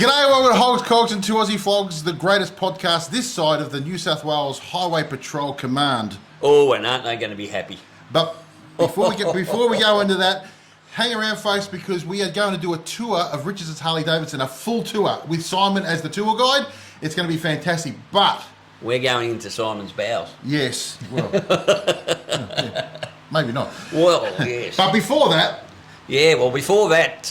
G'day, welcome to Hogs, Cogs and 2 Aussie Flogs, the greatest podcast this side of the New South Wales Highway Patrol Command. Oh, and aren't they going to be happy? But before we go into that, hang around, folks, because we are going to do a tour of Richardson's Harley Davidson, a full tour with Simon as the tour guide. It's going to be fantastic, but... We're going into Simon's bowels. Yes, well... yeah, maybe not. Well, yes. But before that... Yeah, well, before that,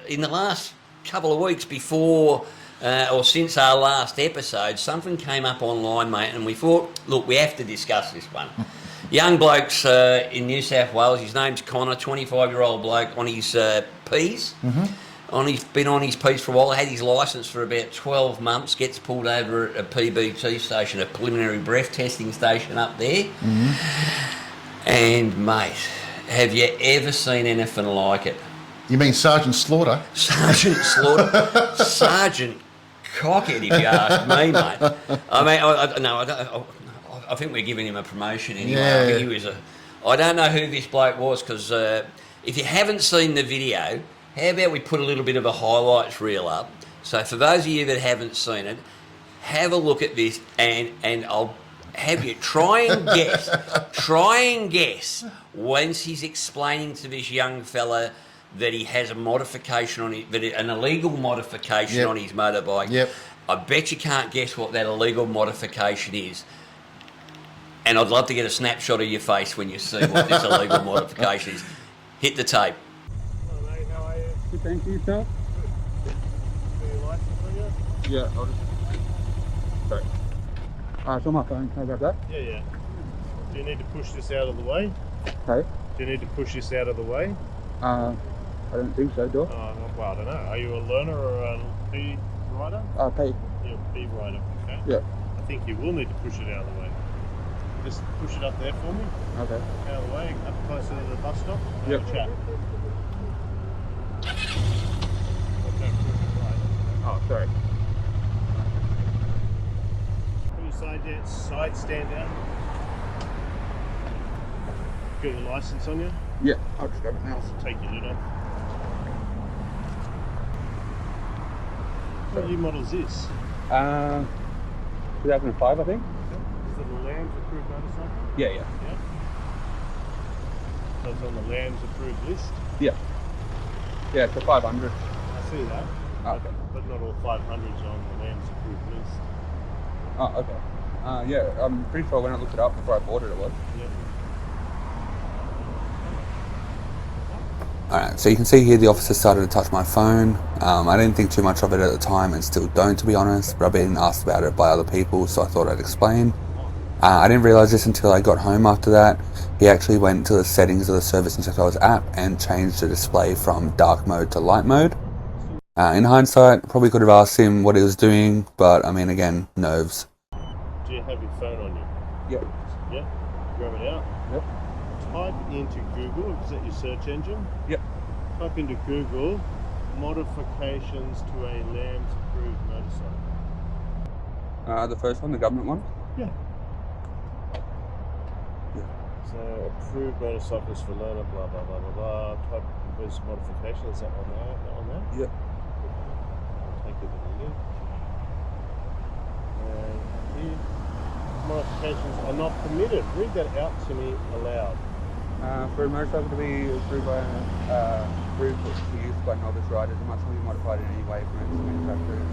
in the last couple of weeks before or since our last episode, something came up online, mate, and we thought, look, we have to discuss this one. Young blokes in New South Wales, his name's Connor, 25-year-old bloke on his P's. Mm-hmm. Been on his P's for a while, had his licence for about 12 months, gets pulled over at a PBT station, a preliminary breath testing station up there. Mm-hmm. And, mate, have you ever seen anything like it? You mean Sergeant Slaughter? Sergeant Slaughter? Sergeant Cockhead, if you ask me, mate. I mean, I think we're giving him a promotion anyway. Yeah. I think he was I don't know who this bloke was, because if you haven't seen the video, how about we put a little bit of a highlights reel up? So for those of you that haven't seen it, have a look at this, and I'll have you try and guess once he's explaining to this young fella that he has a modification on it, an illegal modification on his motorbike. Yep. I bet you can't guess what that illegal modification is. And I'd love to get a snapshot of your face when you see what this illegal modification is. Hit the tape. Hello mate, how are you? Good, thank you, yourself? Good. Got your license on you? Yeah, I'll just... Sorry. It's on my phone, can I grab that? Yeah. Do you need to push this out of the way? Okay. Do you need to push this out of the way? I don't think so, do I? Well, I don't know. Are you a learner or a P rider? Pay. You're a P rider, okay? Yeah. I think you will need to push it out of the way. Just push it up there for me. Okay. Out of the way, up closer to the bus stop. Yep. Have a chat. Don't push it right. Oh, sorry. Put your side stand down. Got your license on you? Yeah, I'll just grab it now. Take your lid off. What year model is this? 2005, I think? Is it a Lambs approved motorcycle? Yeah. Yeah. So it's on the Lambs approved list? Yeah, it's a 500. I see that. Okay. But not all 500s are on the Lambs approved list. Oh, okay. Yeah, I'm pretty sure when I looked it up before I bought it, it was. Yeah. Alright, so you can see here the officer started to touch my phone. I didn't think too much of it at the time and still don't, to be honest, but I've been asked about it by other people, so I thought I'd explain. I didn't realise this until I got home after that. He actually went to the settings of the Service Instructors app and changed the display from dark mode to light mode. In hindsight, I probably could have asked him what he was doing, but I mean, again, nerves. Do you have your phone on you? Yep. Yeah? Grab it out. Yep. Type into Google, is that your search engine? Yep. Type into Google, modifications to a Lambs approved motorcycle. The first one, the government one? Yeah. So, approved motorcycles for learner, blah, blah, blah, blah, blah. Type was modification, is that one there? That one there? Yep. I'll take it to the link. And here, modifications are not permitted. Read that out to me aloud. For a motorcycle to be approved for use by novice riders, it must not be modified in any way from its manufacturer's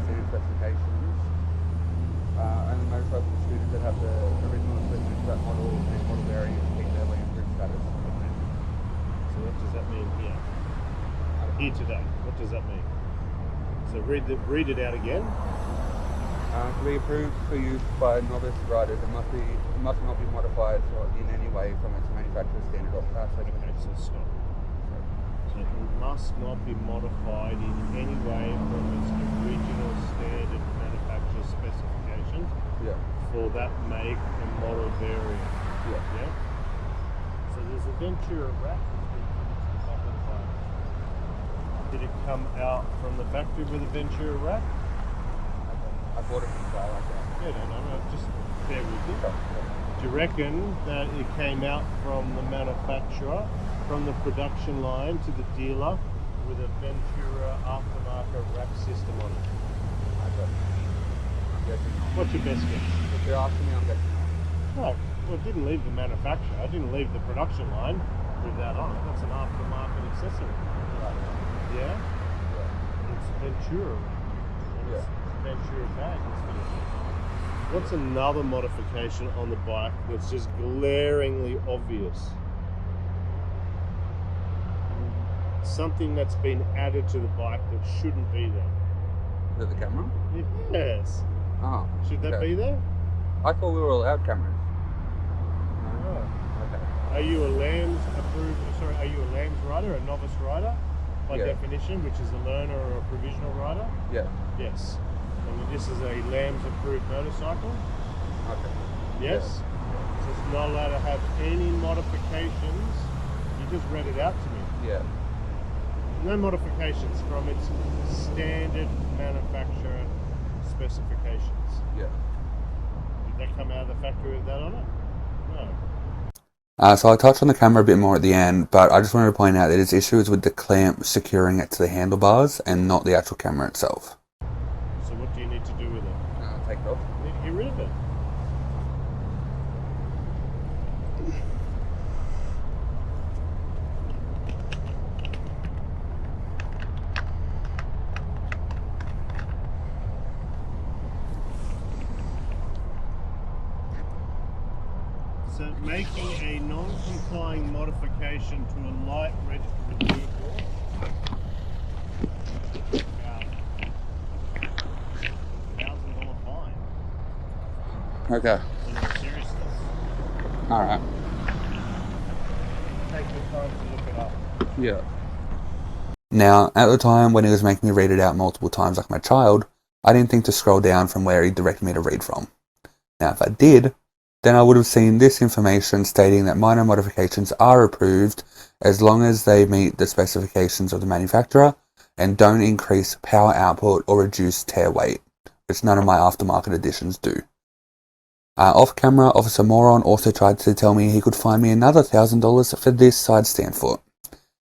standard specifications. Only motorcycle students that have the original equipment for that model and model variant keep their land group status. So what does that mean here? Here today, what does that mean? So read it out again. To be approved for use by novice riders, it must not be modified in any way from its manufacturer's standard specifications. Okay, so stop. So it must not be modified in any way from its original standard manufacturer specifications for that make and model variant. Yeah. So there's a Ventura rack that's been put into the back of the bike. Did it come out from the factory with a Ventura rack? I bought it from the guy like that. Yeah, no, just bear with me. Do you reckon that it came out from the manufacturer, from the production line to the dealer with a Ventura aftermarket wrap system on it. I got it. I'm guessing not. What's your best guess? If you're asking me, I'm guessing not. No, well, it didn't leave the manufacturer. It didn't leave the production line with that on it. That's an aftermarket accessory. Right. Yeah? Yeah. It's Ventura. And it's Ventura tag. What's another modification on the bike that's just glaringly obvious? Something that's been added to the bike that shouldn't be there. Is it the camera? Yes. Oh. Should that okay. be there? I thought we were allowed cameras. Oh. Okay. Are you a Lambs approved? Sorry, are you a Lambs rider, a novice rider, by Yeah. definition, which is a learner or a provisional rider? Yeah. Yes. And this is a Lambs approved motorcycle. Okay. Yes. So it's not allowed to have any modifications. You just read it out to me. Yeah. No modifications from its standard manufacturer specifications. Yeah. Did that come out of the factory with that on it? No. So I touched on the camera a bit more at the end, but I just wanted to point out that its issues with the clamp securing it to the handlebars and not the actual camera itself. So what do you need to do with it? Take it off. You need to get rid of it. So making a non-complying modification to a light registered vehicle. $1,000 fine. Okay. In all seriousness. Alright. Take the time to look it up. Yeah. Now, at the time when he was making me read it out multiple times like my child, I didn't think to scroll down from where he directed me to read from. Now, if I did, then I would have seen this information stating that minor modifications are approved as long as they meet the specifications of the manufacturer and don't increase power output or reduce tear weight, which none of my aftermarket editions do. Off camera, Officer Moron also tried to tell me he could find me another $1,000 for this side stand foot.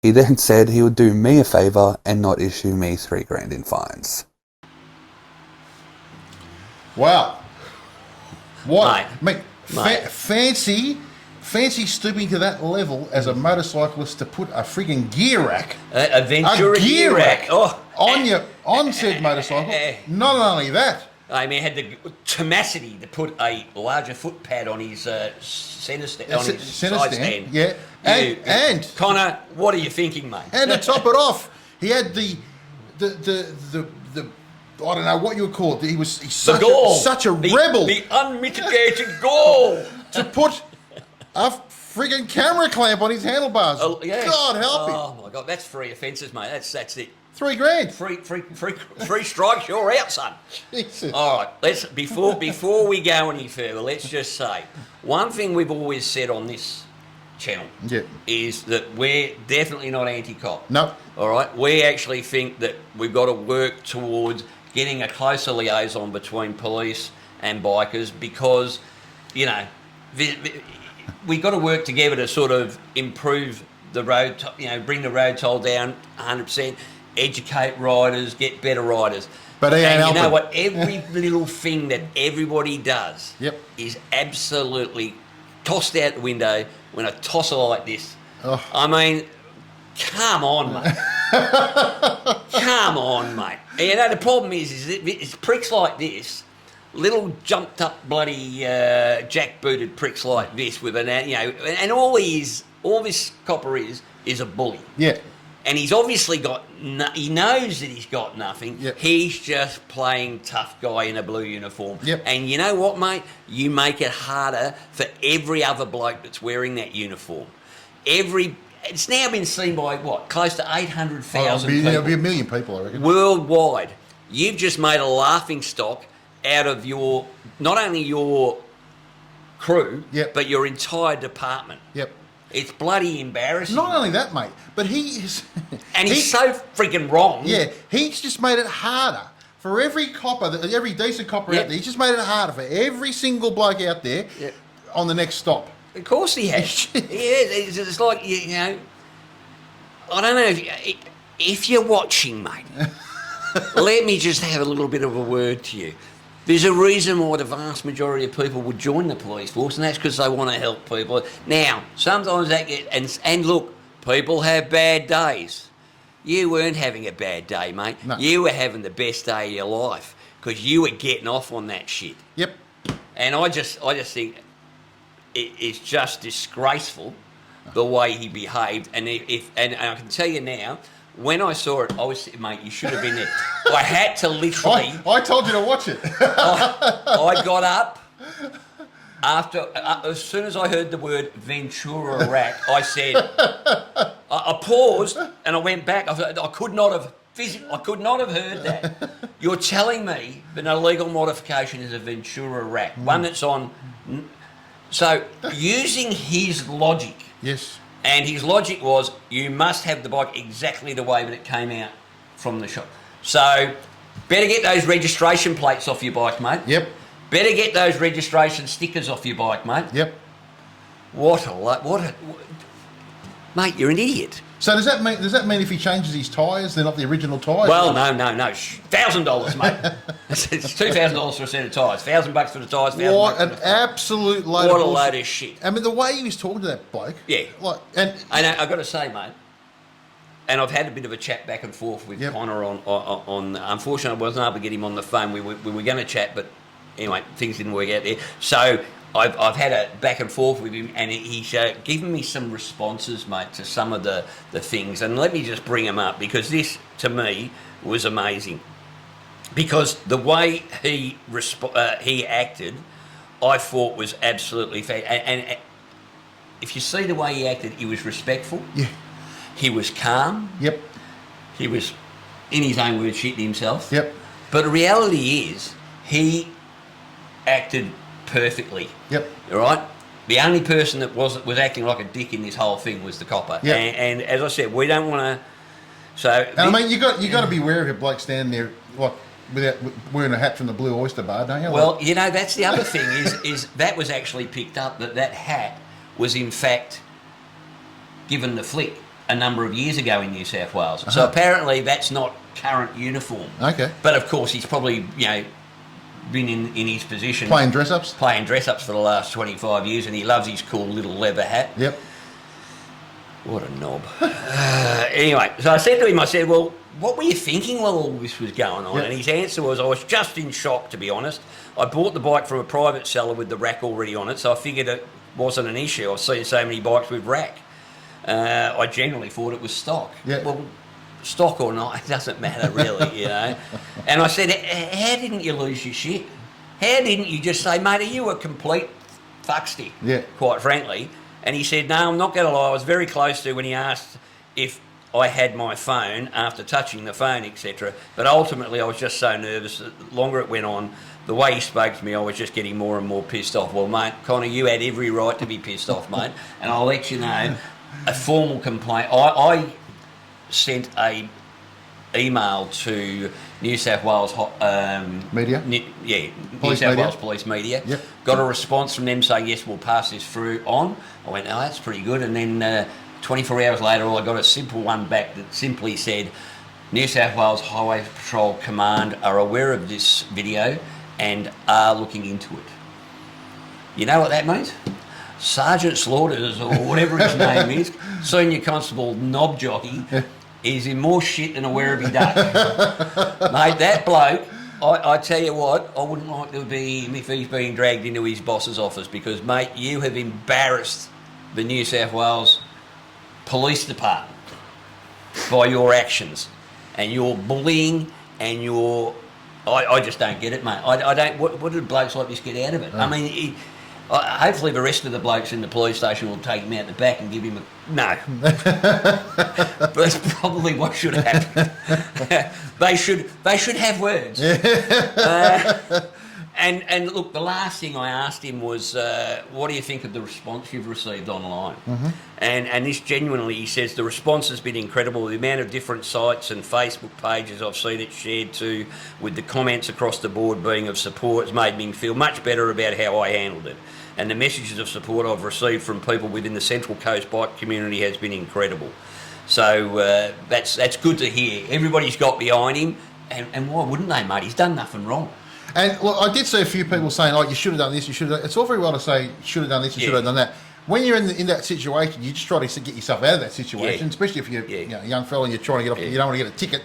He then said he would do me a favour and not issue me $3,000 in fines. Wow. What? Mate. Fancy stooping to that level as a motorcyclist to put a frigging gear rack. A Ventura gear rack. Oh. On said motorcycle. Not only that. I mean, had the tenacity to put a larger foot pad on his centre stand, on his side stand. Yeah. And Connor, what are you thinking, mate? And to top it off, he had the I don't know what you would call it. He's such a rebel. The unmitigated gall. To put a friggin' camera clamp on his handlebars. Yeah. God help him. Oh my God, that's 3 offences, mate. That's it. $3,000. Free strikes, you're out, son. Jesus. All right, let's before we go any further, let's just say one thing we've always said on this channel is that we're definitely not anti-cop. No. All right, we actually think that we've got to work towards getting a closer liaison between police and bikers because, you know, we've got to work together to sort of improve the road, bring the road toll down 100%. Educate riders, get better riders. But he ain't helping. You know what? Every little thing that everybody does is absolutely tossed out the window when a tosser like this. Oh. I mean, come on, mate. Come on, mate. And, the problem is it's pricks like this, little jumped up bloody jack-booted pricks like this with and all this copper is a bully. Yeah. And he's obviously he knows that he's got nothing. Yep. He's just playing tough guy in a blue uniform. Yep. And you know what, mate? You make it harder for every other bloke that's wearing that uniform. It's now been seen by, close to 800,000 people. There'll be 1 million people, I reckon. Worldwide. You've just made a laughing stock out of not only your crew, but your entire department. Yep. It's bloody embarrassing. Not only that, mate, but he is... And he's so freaking wrong. Yeah, he's just made it harder for every copper, every decent copper out there. He's just made it harder for every single bloke out there on the next stop. Of course he has. It's like, I don't know. if you're watching, mate, let me just have a little bit of a word to you. There's a reason why the vast majority of people would join the police force, and that's because they want to help people. Now, sometimes that and look, people have bad days. You weren't having a bad day, mate. No. You were having the best day of your life because you were getting off on that shit. Yep. And I just think it's just disgraceful the way he behaved. And and I can tell you now, when I saw it, I was, mate, you should have been there. I had to literally. I told you to watch it. I got up after, as soon as I heard the word Ventura Rack, I said, I paused and I went back. I could not have heard that. You're telling me that an illegal modification is a Ventura Rack, one that's on. So using his logic. Yes. And his logic was, you must have the bike exactly the way that it came out from the shop. So, better get those registration plates off your bike, mate. Yep. Better get those registration stickers off your bike, mate. Yep. Mate, you're an idiot. So does that mean if he changes his tyres, they're not the original tyres? Well, no. $1,000, mate. It's $2,000 for a set of tyres. $1,000 for the tyres. What an absolute load What of a bullshit. load of shit. I mean, the way he was talking to that bloke. Yeah. And I've got to say, mate, and I've had a bit of a chat back and forth with Yep. Connor on. Unfortunately, I wasn't able to get him on the phone. We were going to chat, but anyway, things didn't work out there. So I've had a back and forth with him, and he's given me some responses, mate, to some of the things. And let me just bring them up, because this, to me, was amazing. Because the way he acted, I thought was absolutely fair. And if you see the way he acted, he was respectful. yeah. He was calm. Yep. He was, in his own words, shitting himself. Yep. But the reality is, he acted perfectly. Yep. All right? The only person that was acting like a dick in this whole thing was the copper. Yep. And as I said, we don't want to. So. And I mean, you got to be aware of a bloke standing there like without wearing a hat from the Blue Oyster Bar, don't you? Well, you know, that's the other thing is that was actually picked up, that hat was in fact given the flick a number of years ago in New South Wales. Uh-huh. So apparently that's not current uniform. Okay. But of course he's probably, been in his position. Playing dress-ups? Playing dress-ups for the last 25 years, and he loves his cool little leather hat. Yep. What a knob. Anyway, so I said to him, well, what were you thinking while all this was going on? Yep. And his answer was, I was just in shock, to be honest. I bought the bike from a private seller with the rack already on it, so I figured it wasn't an issue. I've seen so many bikes with rack. I generally thought it was stock. Yeah. Well, stock or not, it doesn't matter really, And I said, how didn't you lose your shit? How didn't you just say, mate, are you a complete fuckstick? Yeah. Quite frankly. And he said, no, I'm not going to lie. I was very close to when he asked if I had my phone after touching the phone, etc. But ultimately, I was just so nervous. The longer it went on, the way he spoke to me, I was just getting more and more pissed off. Well, mate, Connor, you had every right to be pissed off, mate. And I'll let you know, a formal complaint. I sent a email to New South Wales Media? New Police South media? Wales Police Media. Yep. Got a response from them saying, yes, we'll pass this through on. I went, oh, that's pretty good. And then 24 hours later, I got a simple one back that simply said, New South Wales Highway Patrol Command are aware of this video and are looking into it. You know what that means? Sergeant Slaughters, or whatever his name is, Senior Constable Knob Jockey, is in more shit than a Werribee duck. Mate, that bloke, I tell you what, I wouldn't like to be him if he's being dragged into his boss's office, because, mate, you have embarrassed the New South Wales Police Department by your actions and your bullying and your... I just don't get it, mate. I don't... What do blokes like this get out of it? I mean... hopefully the rest of the blokes in the police station will take him out the back and give him a... No. But that's probably what should happen. They should have words. And look, the last thing I asked him was, what do you think of the response you've received online? Mm-hmm. And this genuinely, he says, the response has been incredible. The amount of different sites and Facebook pages I've seen it shared to, with the comments across the board being of support, has made me feel much better about how I handled it. And the messages of support I've received from people within the Central Coast bike community has been incredible. So that's good to hear. Everybody's got behind him, and why wouldn't they, mate? He's done nothing wrong. And well, I did see a few people saying, "Oh, you should have done this. You should have." It's all very well to say, "Should have done this. You should have done that." When you're in that situation, you just try to get yourself out of that situation, especially if you're a young fella and you're trying to get off. You don't want to get a ticket.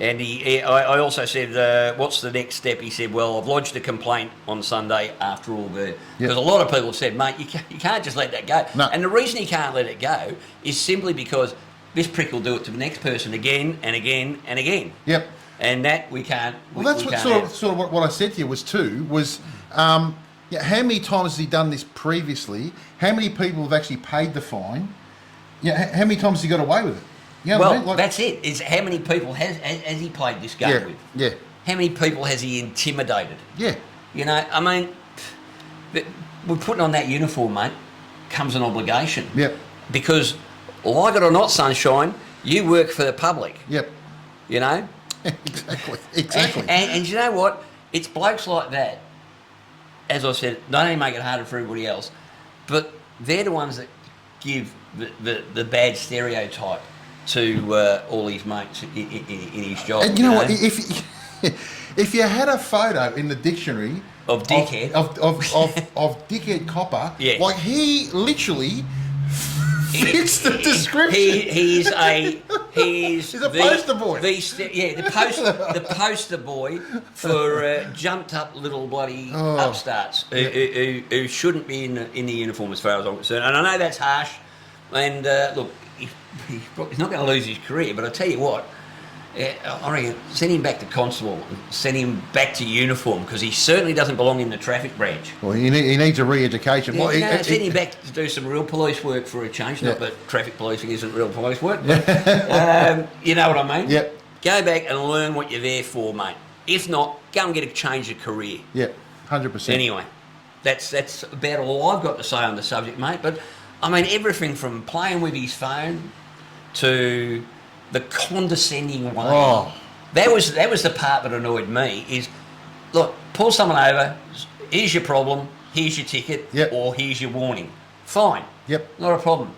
And I also said, what's the next step? He said, well, I've lodged a complaint on Sunday after all the... Because a lot of people have said, mate, you can't just let that go. No. And the reason you can't let it go is simply because this prick will do it to the next person again and again and again. Yep. And that we can't... Well, that's what sort of what I said to you was how many times has he done this previously? How many people have actually paid the fine? Yeah, how many times has he got away with it? You know well, what I mean? that's it. Is how many people has he played this game with? Yeah. How many people has he intimidated? Yeah. You know, I mean, we're putting on that uniform, mate, comes an obligation. Yep. Because, like it or not, sunshine, you work for the public. Yep. You know? Exactly. And you know what? It's blokes like that, as I said, not only make it harder for everybody else, but they're the ones that give the bad stereotype to all his mates in his job. And you know what? If you had a photo in the dictionary of dickhead of dickhead copper, yeah. like he literally fits the description. He's a poster boy. The poster boy for jumped up little bloody upstarts who shouldn't be in the uniform as far as I'm concerned. And I know that's harsh. And look, he's not going to lose his career, but I tell you what, I reckon send him back to constable, send him back to uniform, because he certainly doesn't belong in the traffic branch. Well, he needs a re-education. Send him back to do some real police work for a change. Not that traffic policing isn't real police work, but you know what I mean? Yep. Go back and learn what you're there for, mate. If not, go and get a change of career. Yep, 100%. Anyway, that's about all I've got to say on the subject, mate. But I mean, everything from playing with his phone to the condescending way. Oh. That was the part that annoyed me. Is look, pull someone over. Here's your problem. Here's your ticket. Yep. Or here's your warning. Fine. Yep. Not a problem.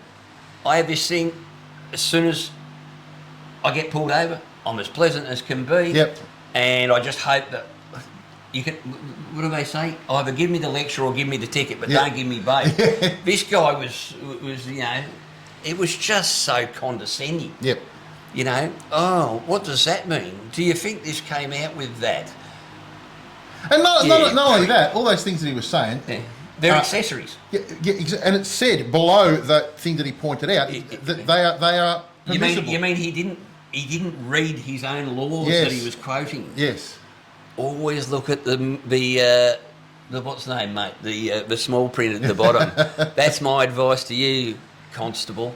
I have this thing. As soon as I get pulled over, I'm as pleasant as can be. Yep. And I just hope that you can. What do they say? Either give me the lecture or give me the ticket, but don't give me both. This guy was it was just so condescending. Yep. You know, oh, what does that mean? Do you think this came out with that? And not only that, all those things that he was saying, they're accessories. Yeah, and it said below that thing that he pointed out that they are permissible. You mean he didn't read his own laws that he was quoting? Yes. Always look at the what's the name, mate? The small print at the bottom. That's my advice to you, Constable.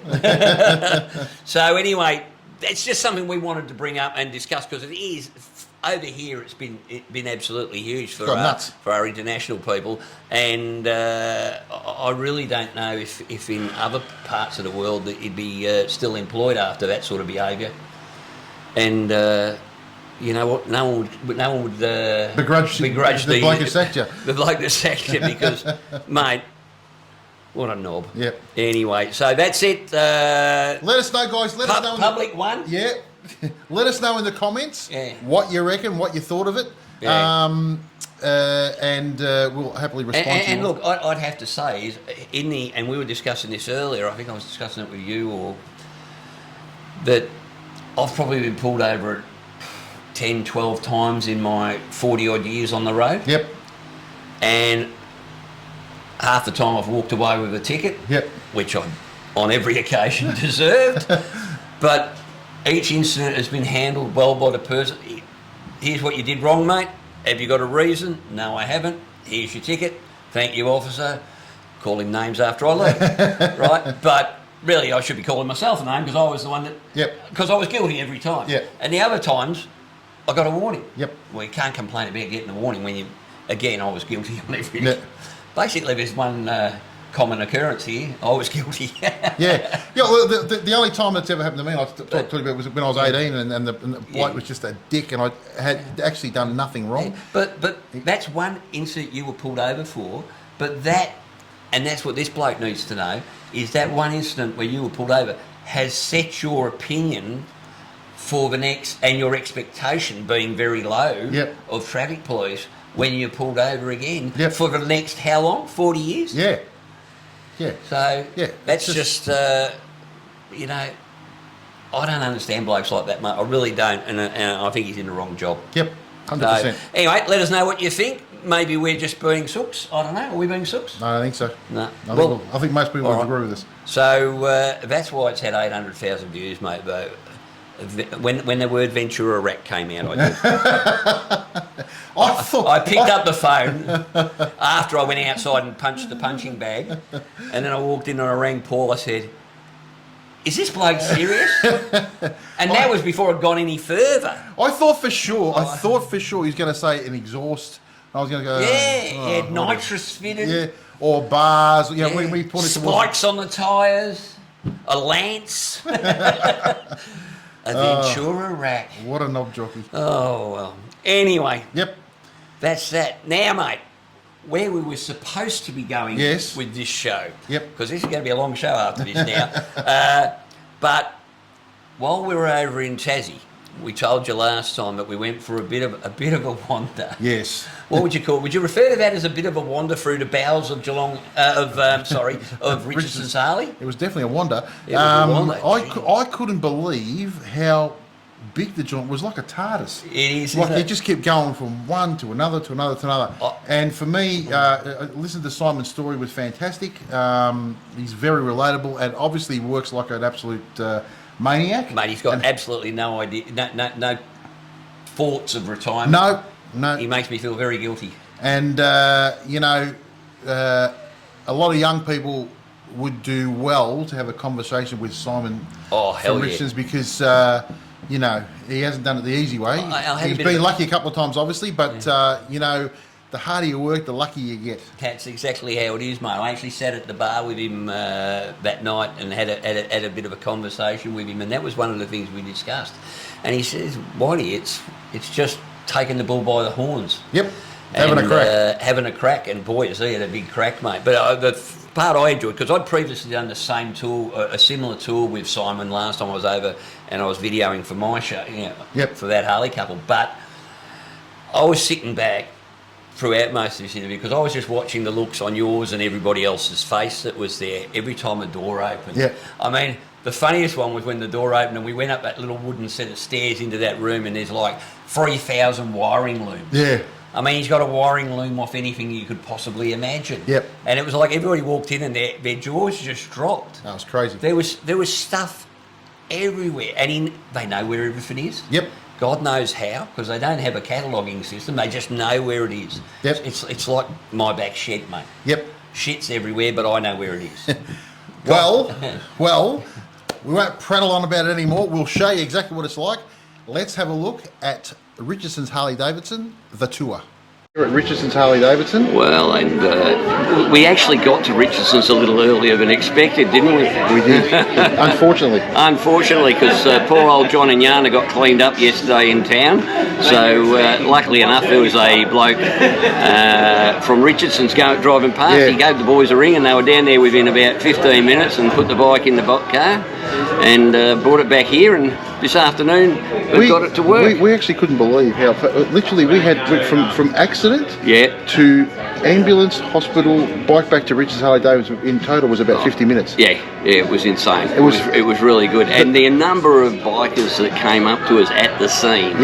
So anyway, that's just something we wanted to bring up and discuss, because it is over here. It's been absolutely huge for our international people, and I really don't know if in other parts of the world that he'd be still employed after that sort of behaviour. And you know what? No one would begrudge the bloke who sacked you. The bloke that sacked you, because mate. What a knob. Yep. Anyway, so that's it. Let us know, guys. Let us know. Public one? Yeah. Let us know in the comments what you reckon, what you thought of it. Yeah. And we'll happily respond to you. And look, I'd have to say, is and we were discussing this earlier, I think I was discussing it with you, or that I've probably been pulled over 10, 12 times in my 40-odd years on the road. Yep. And half the time I've walked away with a ticket, which I, on every occasion, deserved. But each incident has been handled well by the person. Here's what you did wrong, mate. Have you got a reason? No, I haven't. Here's your ticket. Thank you, officer. Call him names after I leave, right? But really, I should be calling myself a name, because I was the one that... Because I was guilty every time. And the other times, I got a warning. Well, you can't complain about getting a warning when you... Again, I was guilty on everything. Basically, there's one common occurrence here. I was guilty. Well, the only time that's ever happened to me, I talked to you about, was when I was 18, and the bloke was just a dick, and I had actually done nothing wrong. But that's one incident you were pulled over for. But that's what this bloke needs to know, is that one incident where you were pulled over. has set your opinion for the next, and your expectation being very low of traffic police when you're pulled over again for the next, how long? 40 years? Yeah. So that's just, you know, I don't understand blokes like that, mate. I really don't, and I think he's in the wrong job. Yep, 100%. So, anyway, let us know what you think. Maybe we're just being sooks. I don't know. Are we being sooks? No, I don't think so. No. I think most people would agree with us. So that's why it's had 800,000 views, mate. Though, when the word Ventura Rack came out, I picked up the phone after I went outside and punched the punching bag, and then I walked in and I rang Paul. I said, "Is this bloke serious?" And that was before I'd gone any further. I thought for sure he was going to say an exhaust. I was going to go. He had nitrous fitted. Yeah, or bars. Yeah, we put it spikes on the tyres, a lance, a Ventura Rack. What a knob jockey. Oh well. Anyway. Yep. That's that. Now, mate, where we were supposed to be going with this show. Yep. Because this is going to be a long show after this now. But while we were over in Tassie, we told you last time that we went for a bit of a wander. Yes. What would you call it? Would you refer to that as a bit of a wander through the bowels of of Richardson's Harley? It was definitely a wander. It was a wander. I couldn't believe how big the joint was, like a TARDIS. It is. Like it just kept going from one to another to another to another. And for me, listen to Simon's story was fantastic. He's very relatable and obviously works like an absolute maniac. Mate, he's got absolutely no idea, no thoughts of retirement. No. He makes me feel very guilty. And, you know, a lot of young people would do well to have a conversation with Simon from Richardson's because, you know, he hasn't done it the easy way. He's been lucky a couple of times, obviously, but, you know, the harder you work, the luckier you get. That's exactly how it is, mate. I actually sat at the bar with him that night and had a bit of a conversation with him, and that was one of the things we discussed. And he says, Whitey, it's just taking the bull by the horns. Yep, having a crack, and boy, he had a big crack, mate. But the part I enjoyed, because I'd previously done the same tour, a similar tour with Simon last time I was over, and I was videoing for my show, for that Harley couple. But I was sitting back throughout most of this interview because I was just watching the looks on yours and everybody else's face that was there every time a door opened. Yeah. I mean, the funniest one was when the door opened and we went up that little wooden set of stairs into that room and there's like 3,000 wiring looms. Yeah. I mean, he's got a wiring loom off anything you could possibly imagine. Yep. And it was like everybody walked in and their jaws just dropped. That was crazy. There was stuff everywhere, and they know where everything is. Yep. God knows how, because they don't have a cataloguing system. They just know where it is. Yep. It's like my back shed, mate. Yep. Shit's everywhere, but I know where it is. Well, we won't prattle on about it anymore. We'll show you exactly what it's like. Let's have a look at Richardson's Harley Davidson, the tour. We're at Richardson's Harley Davidson. Well, and we actually got to Richardson's a little earlier than expected, didn't we? We did, unfortunately. Unfortunately, because poor old John and Yana got cleaned up yesterday in town. So luckily enough, there was a bloke from Richardson's driving past. Yeah. He gave the boys a ring, and they were down there within about 15 minutes and put the bike in the car and brought it back here. And this afternoon, we got it to work. We actually couldn't believe how literally we had from accident to ambulance, hospital, bike back to Richardson's Harley Davidson in total was about 50 minutes. Yeah, it was insane. It was really good. And the number of bikers that came up to us at the scene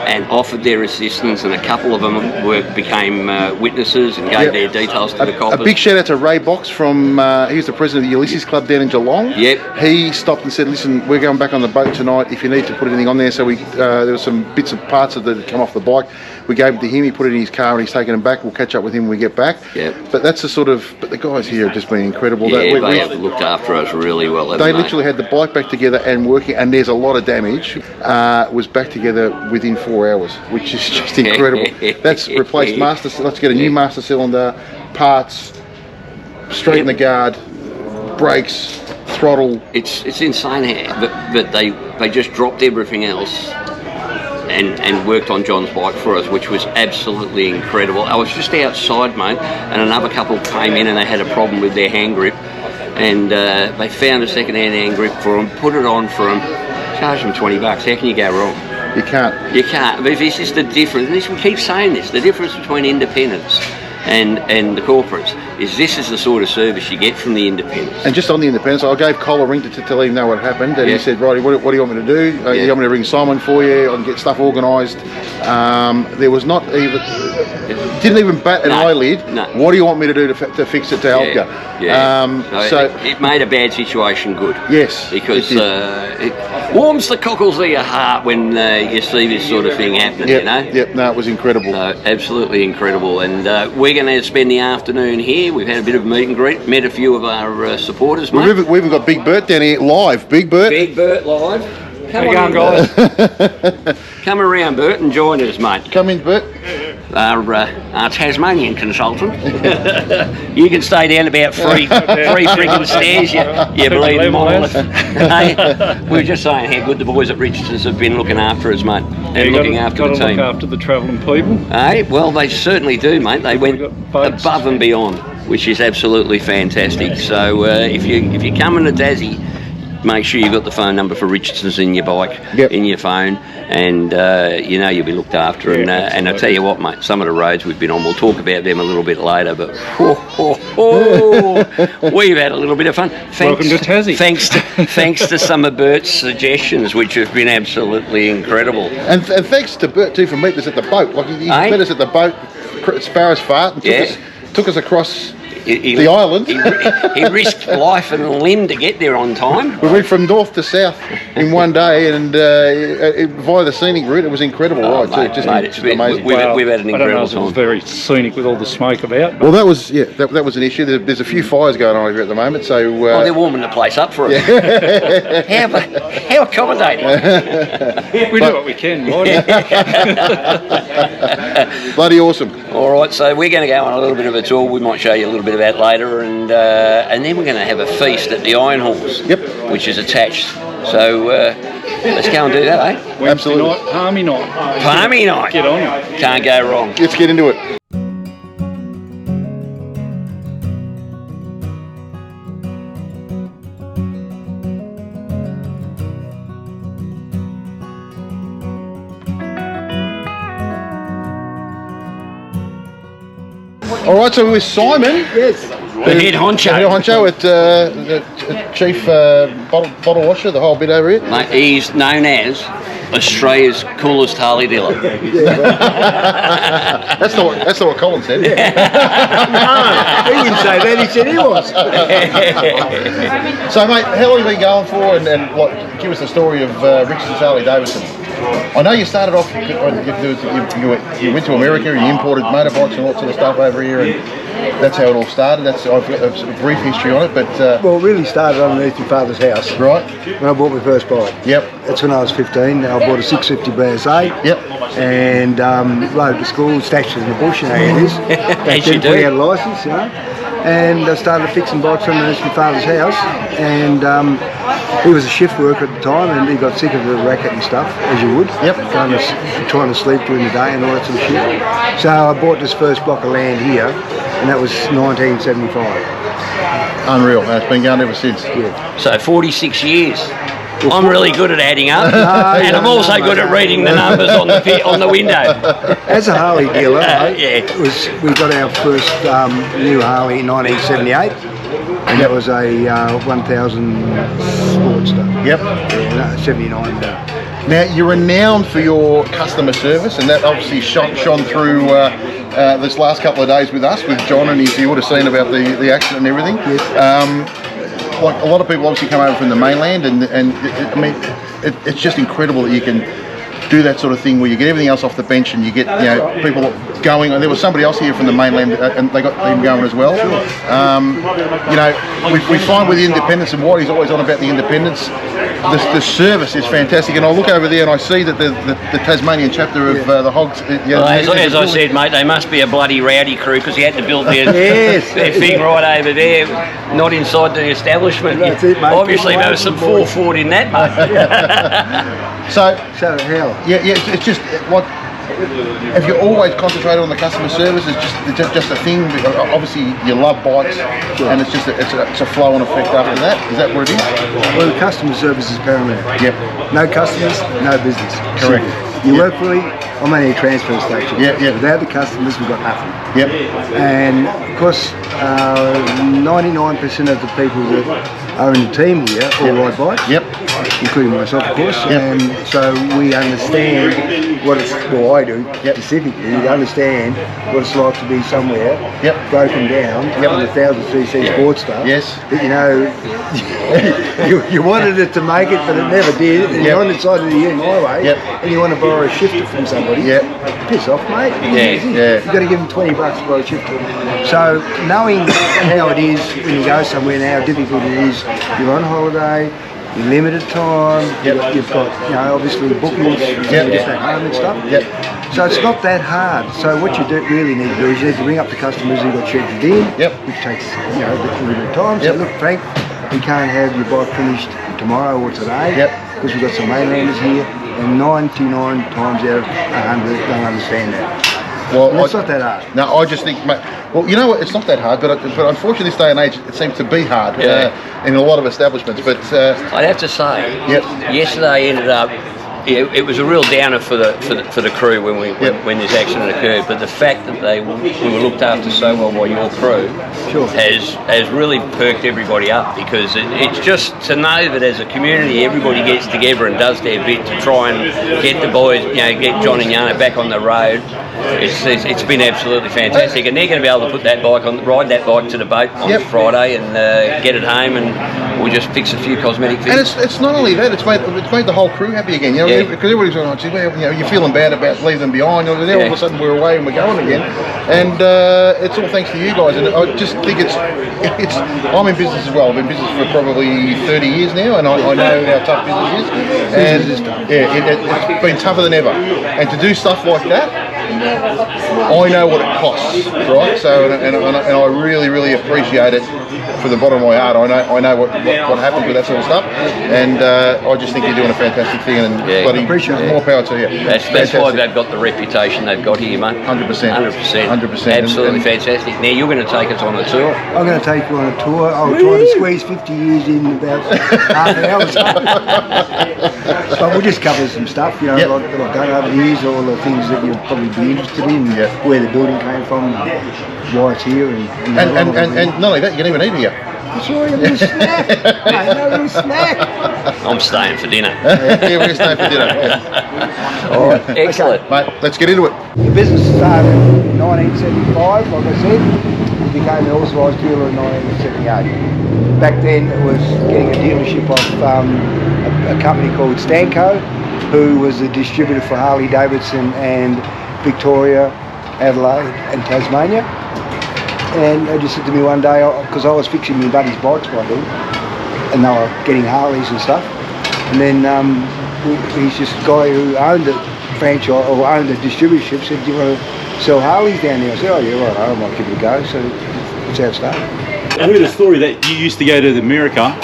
and offered their assistance, and a couple of them became witnesses and gave their details to the coppers. A big shout out to Ray Box from, he was the president of the Ulysses Club down in Geelong. Yep. He stopped and said, listen, we're going back on the boat tonight. If you need to put anything on there, so there were some bits of parts that had come off the bike. We gave it to him, he put it in his car and he's taken them back. We'll catch up with him when we get back. Yep. But that's but the guys here have just been incredible. Yeah, they have looked after us really well. They literally had the bike back together and working, and there's a lot of damage, was back together within 4 hours, which is just incredible. That's replaced let's get a new master cylinder, parts, straighten the guard, brakes, throttle. It's insane how that they just dropped everything else and worked on John's bike for us, which was absolutely incredible. I was just outside, mate, and another couple came in and they had a problem with their hand grip, and they found a second-hand grip for them, put it on for them, charged them $20. How can you go wrong? You can't. You can't. But this is the difference. This, we keep saying this. The difference between independents and the corporates this is the sort of service you get from the independents. And just on the independents, I gave Cole a ring to let him know what happened, and he said, "Righty, what do you want me to do? You want me to ring Simon for you? I can get stuff organised." There was not even, didn't even bat an eyelid. No. What do you want me to do to fix it to help you? Yeah. So it made a bad situation good. Yes, because it warms the cockles of your heart when you see this sort of thing happening. Yep, you know. Yep. No, it was incredible. Absolutely incredible. And we're going to spend the afternoon here. We've had a bit of meet and greet. Met a few of our supporters. Mate. We've even got Big Bert down here live. Big Bert. Big Bert live. How you going, guys? Come around, Bert, and join us, mate. Come in, Bert. Our Tasmanian consultant. You can stay down about three freaking stairs. You bleeding monolith. Hey, we were just saying how good the boys at Richardson's have been looking after us, mate, and looking after the team. Look after the travelling people. Hey, well, they certainly do, mate. They went above and beyond, which is absolutely fantastic. So if you're coming to Tassie, make sure you've got the phone number for Richardson's in your bike, in your phone, and you'll be looked after. And I tell you what, mate, some of the roads we've been on, we'll talk about them a little bit later, but we've had a little bit of fun. Welcome to Tassie. Thanks to some of Bert's suggestions, which have been absolutely incredible. And thanks to Bert too for meeting us at the boat. Like he met us at the boat, Sparrow's Fart, and took us across the island. He risked life and limb to get there on time. We went from north to south in one day, and via the scenic route, it was incredible, mate, too. It's amazing. We've had an incredible time. I don't know if it was very scenic with all the smoke about. Well, that was that was an issue. There's a few fires going on here at the moment, so they're warming the place up for us. How accommodating. We do what we can, right? Bloody awesome. All right, so we're going to go on a little bit of a tour. We might show you a little bit of that later, and then we're going to have a feast at the Iron Horse, which is attached. So let's go and do that, eh? Wednesday Absolutely. night, Palmy night. Palmy night. Get on it. Can't go wrong. Let's get into it. All right, so with Simon, the head honcho, at the chief bottle washer, the whole bit over here. Mate, he's known as Australia's coolest Harley dealer. That's not what Colin said. No, he didn't say that. He said he was. So, mate, how long have you been going for? And give us the story of Richardson's Harley Davidson. I know you started off, you went to America and you imported motorbikes and lots of stuff over here, and that's how it all started. I've got a brief history on it, but... well, it really started underneath my father's house. Right. When I bought my first bike. Yep. That's when I was 15. I bought a 650 BSA. Yep. And rode to school, stashed it in the bush, you know how it is. As you do. We had a licence, you know. And I started fixing bikes underneath my father's house, and he was a shift worker at the time, and he got sick of the racket and stuff, as you would. Yep. Trying to sleep during the day and all that sort of shit. So I bought this first block of land here, and that was 1975. Unreal. And it's been going ever since. Yeah. So 46 years. I'm really good at adding up, and I'm also good at reading the numbers on the window. As a Harley dealer, we got our first new Harley in 1978, and that was a 1000 Sportster. Yep. 79. Now, you're renowned for your customer service, and that obviously shone through this last couple of days with us, with John, and you would have seen about the accident and everything. Yes. Like a lot of people obviously come over from the mainland, and it's just incredible that you can do that sort of thing where you get everything else off the bench and you get people going. And there was somebody else here from the mainland, and they got them going as well. We find with the independents, and Whitey's always on about the independents. The service is fantastic, and I look over there and I see that the Tasmanian chapter of the Hogs. As I said, mate, they must be a bloody rowdy crew, because you had to build their thing right over there, not inside the establishment. That's it, mate. Obviously, there was some 440 in that, mate. So how? yeah, it's just like if you always concentrate on the customer service, it's just a thing. Obviously, you love bikes, and it's just it's a flow and effect after that. Is that what it is? Well, the customer service is paramount. Yep. No customers, no business. Correct. You work for me, I'm only a transfer station. Yeah, yeah. Without the customers, we've got nothing. Yep. And of course, 99% of the people that are in the team here all ride bikes. Yep. Including myself, of course. Yep. And so we understand what it's, well, I do specifically, we understand what it's like to be somewhere broken down on a 1000cc Sportster. Yes. That, you know, you wanted it to make it, but it never did. And you're on the side of the highway, and you want to borrow a shifter from somebody. Piss off, mate. You've got to give them $20 to borrow a shifter. So knowing how it is when you go somewhere and how difficult it is, you're on holiday, you're limited time, you've got, you know, obviously bookings, just at home and stuff. So it's not that hard. So what you really need to do is you need to ring up the customers who got scheduled in, which takes, you know, a bit of time. So look, Frank, we can't have your bike finished tomorrow or today because we've got some mainlanders here, and 99 times out of 100 don't understand that. Well, it's not that hard. No, I just think, mate, well, you know what, it's not that hard, but unfortunately this day and age it seems to be hard in a lot of establishments. But I'd have to say, yesterday ended up, it was a real downer for the crew when this accident occurred. But the fact that we were looked after so well by your crew has really perked everybody up, because it's just to know that as a community everybody gets together and does their bit to try and get the boys, you know, get John and Yana back on the road. It's been absolutely fantastic, and they're going to be able to ride that bike to the boat on Friday and get it home, and we'll just fix a few cosmetic things. And it's not only that; it's made the whole crew happy again. You know, because everybody's going, oh, well, you know, you're feeling bad about leaving them behind. And then all of a sudden we're away and we're going again, and it's all thanks to you guys. And I just think it's. I'm in business as well. I've been in business for probably 30 years now, and I know how tough business is. And it's been tougher than ever. And to do stuff like that, I know what it costs, right? So, and I really, really appreciate it from the bottom of my heart. I know what happens with that sort of stuff, and I just think you're doing a fantastic thing, and bloody more power to you. That's why they've got the reputation they've got here, mate. 100%. 100%. Absolutely fantastic. Now you're going to take us on a tour. I'm going to take you on a tour. I'll try to squeeze 50 years in about half an hour. But we'll just cover some stuff, you know, like that I've done over the years, all the things that you'll probably be interested in, where the building came from, why it's here, and not only that, you can even eat here. That's right, a little snack. A little snack. I'm staying for dinner. Yeah, we're staying for dinner. All right, excellent. Okay, mate, let's get into it. The business started in 1975, like I said. It became an authorised dealer in 1978. Back then it was getting a dealership of a company called Stanco, who was a distributor for Harley, Davidson and Victoria, Adelaide and Tasmania. And they just said to me one day, because I was fixing my buddy's bikes by then, and they were getting Harleys and stuff, and then he's this guy who owned the franchise or owned the distributorship said, do you want to sell Harleys down there? I said, oh yeah, right, I might give it a go. So that's how it started. I heard a story that you used to go to America,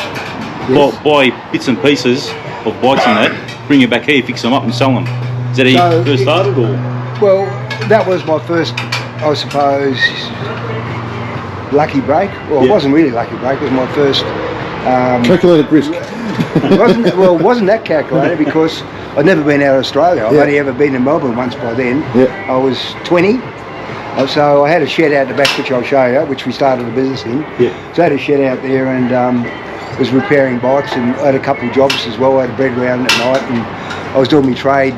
buy bits and pieces of bikes and that, bring it back here, fix them up and sell them. Is that how you first started, or? Well, that was my first, I suppose, lucky break. Well, it wasn't really lucky break. It was my first calculated risk. It wasn't that calculated because I'd never been out of Australia. I've only ever been in Melbourne once by then. I was 20. So I had a shed out the back, which I'll show you, which we started a business in. So I had a shed out there and was repairing bikes, and I had a couple of jobs as well. I had a bread round at night, and I was doing my trade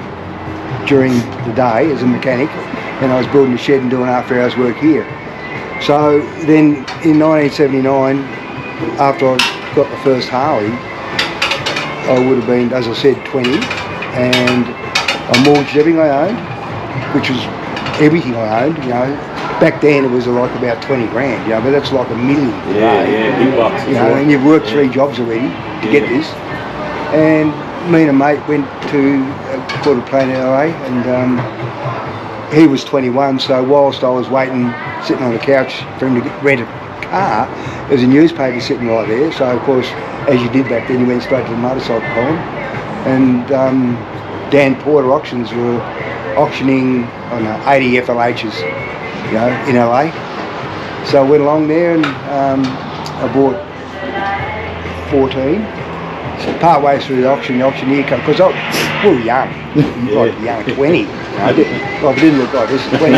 during the day as a mechanic, and I was building a shed and doing after hours work here. So then in 1979, after I got the first Harley, I would have been, as I said, 20, and I mortgaged everything I owned, which was everything I owned, you know. Back then it was like about 20 grand, you know, but that's like $1 million. Big bucks. You know, and you've worked 3 jobs already to get this. And me and a mate went to Quarter Plain LA, and he was 21, so whilst I was waiting, sitting on the couch for him to rent a car, there was a newspaper sitting right there. So of course, as you did back then, you went straight to the motorcycle column, and Dan Porter Auctions were auctioning on 80 FLHs, you know, in LA. So I went along there and I bought 14. So part way through the auctioneer came, because we were young, like young, 20. You know, I didn't look like this, 20.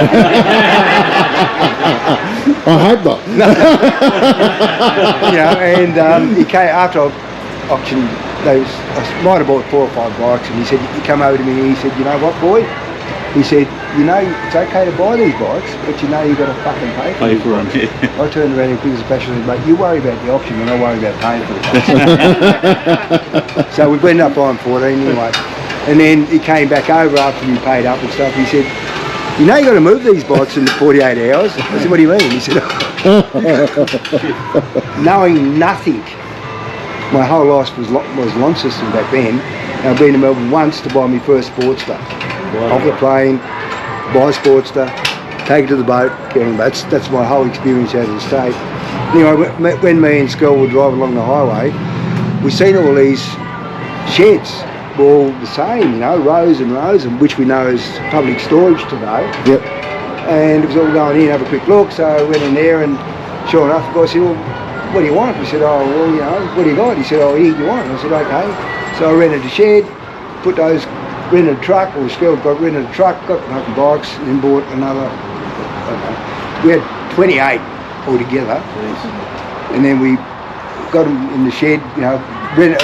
I hope not. You know, and he came after I auctioned those. I might have bought 4 or 5 bikes, and he come over to me and he said, you know what, boy? He said, you know, it's okay to buy these bikes, but you know you've got to fucking pay for them. Yeah. I turned around and quick as a passion and said, mate, you worry about the auction and I worry about paying for it. So we ended up buying 14 anyway. And then he came back over after we paid up and stuff. He said, you know you've got to move these bikes in 48 hours. I said, what do you mean? He said, knowing nothing. My whole life was Launceston back then. And I've been to Melbourne once to buy my first Sportster. Wow. Off the plane, buy a Sportster, take it to the boat, carry them. That's my whole experience out of the state. Anyway, when me and Skull were driving along the highway, we seen all these sheds, all the same, you know, rows and rows, and which we know is public storage today. Yep. And it was all going in, have a quick look. So I went in there, and sure enough, the guy said, well, what do you want? We said, oh, well, you know, what do you got? He said, oh, anything you want? And I said, okay. So I rented a shed, put those, rented a truck, or Skull got rented a truck, got the fucking bikes, and then bought another, we had 28 altogether. And then we got them in the shed, you know,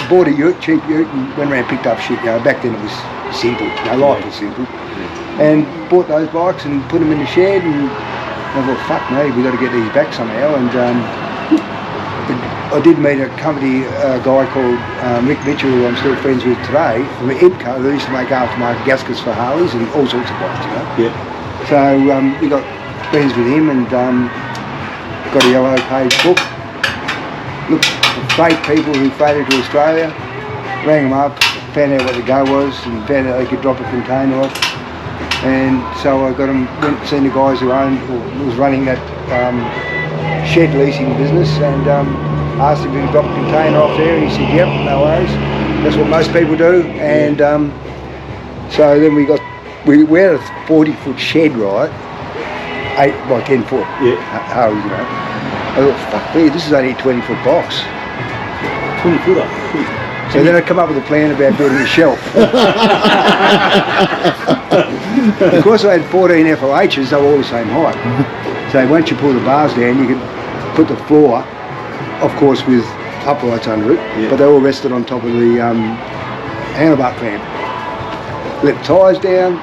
bought a ute, cheap ute, and went around and picked up shit. You know, back then it was simple, you know, life was simple. And bought those bikes and put them in the shed, and I thought, fuck me, we got to get these back somehow. And I did meet a company, a guy called Rick Mitchell, who I'm still friends with today, from IBCO, who used to make aftermarket gaskets for Harleys and all sorts of bikes, you know. Yeah. So we got friends with him and got a yellow page book. Looked for freight people who freighted to Australia, rang them up, found out what the go was, and found out they could drop a container off. And so I got them, went and seen the guys who owned or was running that shed leasing business, and asked if we could drop a container off there, and he said, yep, no worries. That's what most people do. And so then we had a 40-foot shed, right? 8 by 10 foot. Yeah. Harley, you know. I thought, fuck me, this is only a 20-foot box. 20-footer. So then I come up with a plan about building a shelf. Because I had 14 FLHs, they were all the same height. So once you pull the bars down, you could put the floor, of course, with uprights under it, but they all rested on top of the handlebar clamp. Let the tyres down,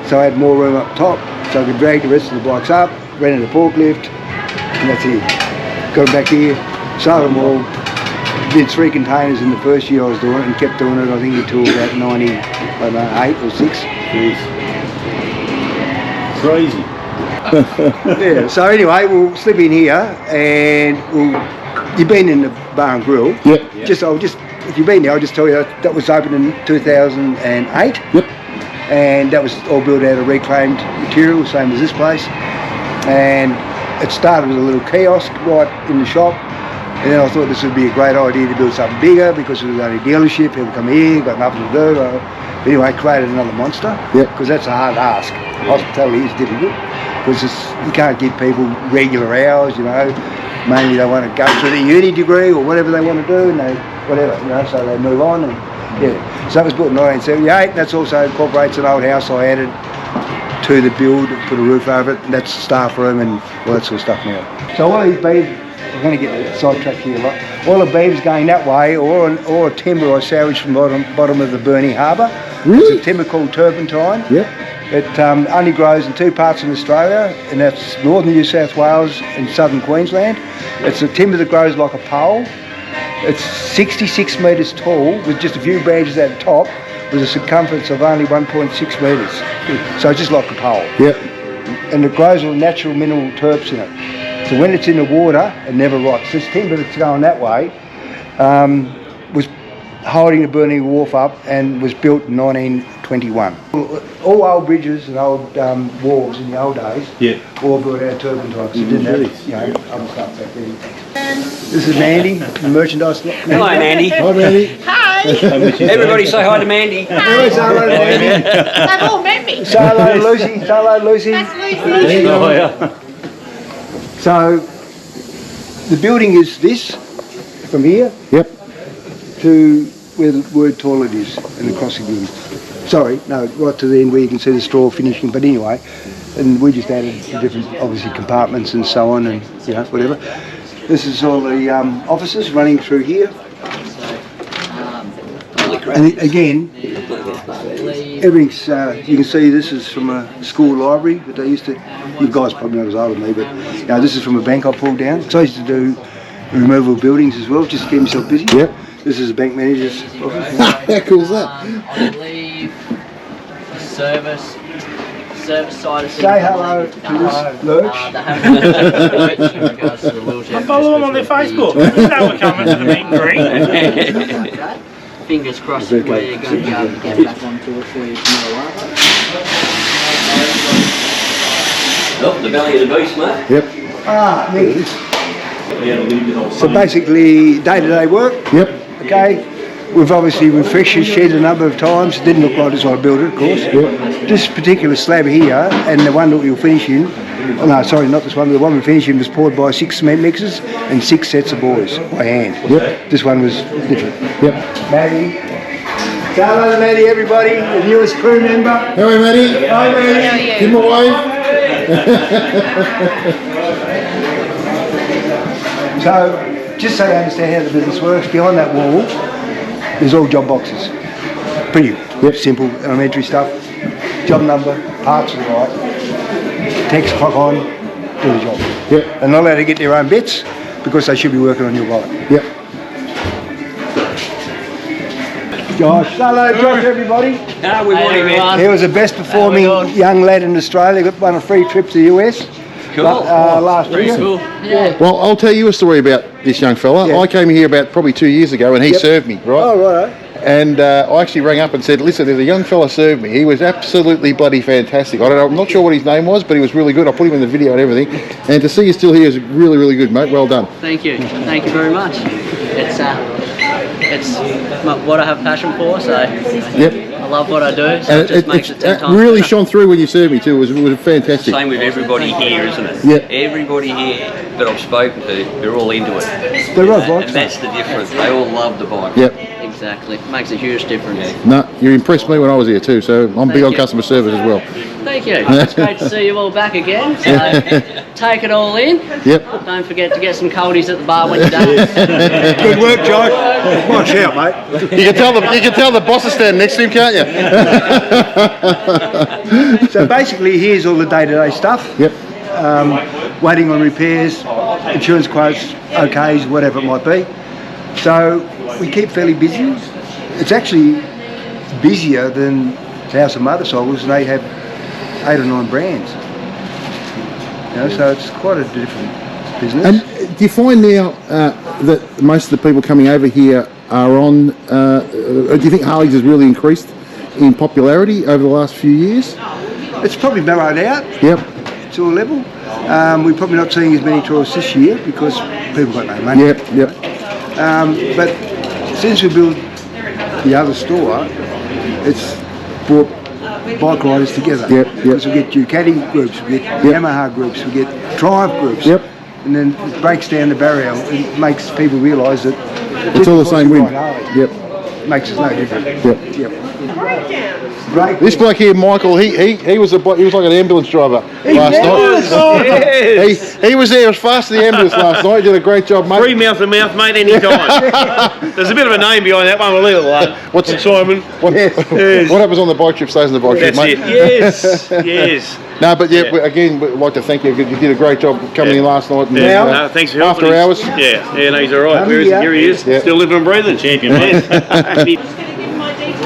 so I had more room up top, so I could drag the rest of the bikes up, rented a forklift, and that's it. Got them back here, sold them all, did 3 containers in the first year I was doing it, and kept doing it, I think, until about 98 or 6. Jeez. Crazy. Yeah, so anyway, we'll slip in here, and you've been in the bar and grill. Yep. If you've been there, I'll just tell you that was opened in 2008. Yep. And that was all built out of reclaimed material, same as this place. And it started with a little kiosk right in the shop. And then I thought this would be a great idea to build something bigger because it was only a dealership, people come here, got nothing to do. Anyway, created another monster. Because that's a hard ask. Hospitality is difficult. Because you can't give people regular hours, you know. Mainly they want to go through the uni degree or whatever they want to do, and so they move on. And so it was built in 1978. That's also incorporates an old house I added to the build, put a roof over it, and that's the staff room and all that sort of stuff now. So all these beams, I'm going to get sidetracked here a lot. All the beams going that way, or a timber I salvaged from the bottom of the Burnie Harbour. Really? It's a timber called turpentine. Yeah. It only grows in 2 parts in Australia, and that's northern New South Wales and southern Queensland. It's a timber that grows like a pole. It's 66 metres tall with just a few branches at the top with a circumference of only 1.6 metres. So it's just like a pole. Yep. And it grows with natural mineral terps in it. So when it's in the water, it never rots. This timber that's going that way was holding the Burnie Wharf up and was built in 1921. All old bridges and old wharves in the old days all built out of turpentine. So it didn't have, other stuff back then. This is Mandy, the merchandise. Hello, Mandy. Hi, Mandy. Hi. Everybody say hi to Mandy. Anyway, say hello to Mandy. They've all met me. Say hello to Lucy. Say hello to Lucy. That's Lucy. Oh, yeah. So, the building is this, from here Yep. to where the word toilet is, and the crossing building. Sorry, no, right to the end where you can see the straw finishing, but anyway, and we just added the different, obviously, compartments and so on, and, you know, whatever. This is all the offices running through here. And again, everything's, you can see this is from a school library that they used to, you guys probably know as old as me, but you know, this is from a bank I pulled down. So I used to do removal of buildings as well, just to keep myself busy. Yep. This is a bank manager's office. How cool is that? I believe the service side of things. Say hello to this Lurch. They have in regards to the wheelchair. I follow them on their Facebook. You know we're coming to the meet and greet. Fingers crossed where you're going to be able to get back onto it for you tomorrow. Oh, the belly of the beast, mate. Yep. Ah, there it is. So basically, day-to-day work. Yep. Okay. We've obviously refreshed the shed a number of times. It didn't look like this when I built it, of course. Yep. This particular slab here, and the one that we'll finish in, oh no, sorry, not this one, the one we finished in was poured by 6 cement mixers and 6 sets of boys by hand. Yep. This one was different. Yep. Maddie. Say hello to Maddie, everybody, the newest crew member. How are you, Matty? Hi, Maddie. Give him a wave. So, just so you understand how the business works, behind that wall, there's all job boxes. Pretty simple, elementary stuff. Job number, parts of the right, text, clock on, do the job. Yep. They're not allowed to get their own bits because they should be working on your bike. Yep. Josh, hello Josh, everybody. No, we want him in. He was the best performing young lad in Australia. Got won a free trip to the US. Cool. Last year. Cool. Well, I'll tell you a story about this young fella. Yeah. I came here about probably 2 years ago and he served me, right? Oh, right. And I actually rang up and said, listen, there's a young fella served me. He was absolutely bloody fantastic. I don't know, I'm not sure what his name was, but he was really good. I put him in the video and everything. And to see you still here is really, really good, mate. Well done. Thank you very much. It's what I have passion for, so Yep. I love what I do, so And it just makes it 10 times really better. shone through when you served me too. It was fantastic. Same with everybody here, isn't it? Yeah. Everybody here that I've spoken to, they're all into it. They're right bikes. And that's the difference. They all love the bike. Yep. Exactly. It makes a huge difference. No, you impressed me when I was here too, so I'm big on you. customer service as well. Thank you. It's great to see you all back again. So take it all in. Yep. Don't forget to get some coldies at the bar when you're done. Good work, Josh. Watch out, mate. You can tell the boss is standing next to him, can't you? So basically, here's all the day-to-day stuff. Yep. Waiting on repairs, insurance quotes, OKs, whatever it might be. So we keep fairly busy. It's actually busier than House of Motorcycles, and they have 8 or 9 brands. You know, so it's quite a different business. And do you find now that most of the people coming over here are on? Do you think Harley's has really increased in popularity over the last few years? It's probably mellowed out Yep. to a level. We're probably not seeing as many tourists this year because people got no money. Yep. Yep. But since we built the other store, it's brought bike riders together. Yep, yep. Because we get Ducati groups, we get Yamaha groups, we get Triumph groups. Yep. And then it breaks down the barrier. It makes people realise that It's all the just same because wind. you ride Harley Yep. makes us no different. Yep. Yep. Break This bloke here, Michael, he was like an ambulance driver last night. He was there, he was fast to the ambulance last night. He did a great job, mate. Free mouth to mouth, mate, anytime. There's a bit of a name behind that one, a little one. What's it, Simon? What happens on the bike trip stays on the bike trip, That's mate. it. Yes. No, but again, we'd like to thank you. You did a great job coming in last night. And, Yeah. No, thanks for helping. after hours. Yeah, no, he's all right. Where is he? Here he is. Yeah. Still living and breathing, champion, man.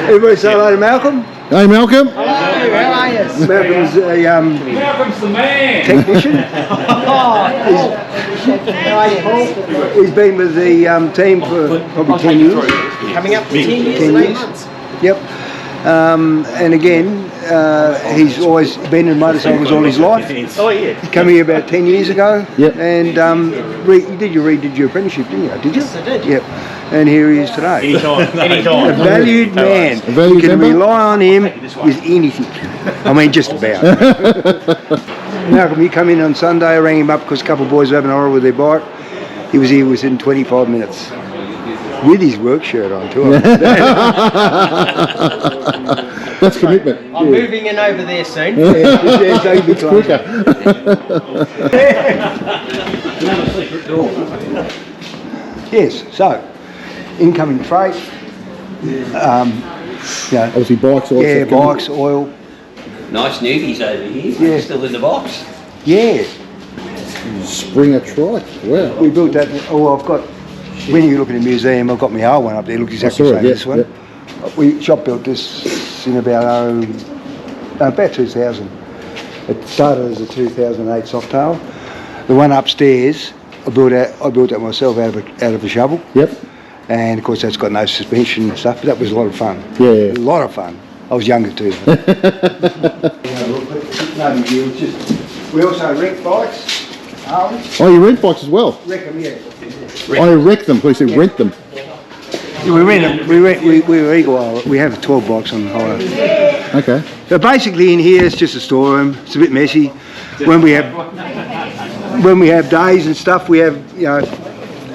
Everybody say hello to Malcolm. Hey, Malcolm. Malcolm's Malcolm's the man. technician. He's been with the team for probably 10 years. Coming up to 10 years 10 and 8 years. months. Yep. And again, he's always been in motorcycles all his life. Oh yeah. He came here about 10 years ago. Yep. And did you redid your apprenticeship, didn't you? Did you? Yes, I did. Yep. And here he is today. Anytime. A valued man. A valued You can member? rely on him with anything. I mean, just about. Malcolm, you come in on Sunday, I rang him up because a couple of boys were having a horror with their bike. He was here within 25 minutes. With his work shirt on too. That's commitment. I'm moving in over there soon. It's quicker. Yes, so incoming freight. Obviously bikes. Yeah, bikes, oil. Nice newbies over here. Yeah. Still in the box. Yeah, Springer trike. Wow. we built that. Oh, I've got. When you look at the museum, I've got my old one up there. It looks exactly the same as this one. We shop built this in about 2000. It started as a 2008 Softail. The one upstairs, I built that myself out of a shovel. Yep. And of course that's got no suspension and stuff, but that was a lot of fun. Yeah. A lot of fun. I was younger too. No big deal, it's just, we also rent bikes, Harley. Oh, you rent bikes as well? Wreck them, yeah. I wreck them. Please say rent them. Yeah, we rent them. We're eagle. We have 12 bikes on hire. Okay. So basically in here it's just a storeroom. It's a bit messy. When we have days and stuff, we have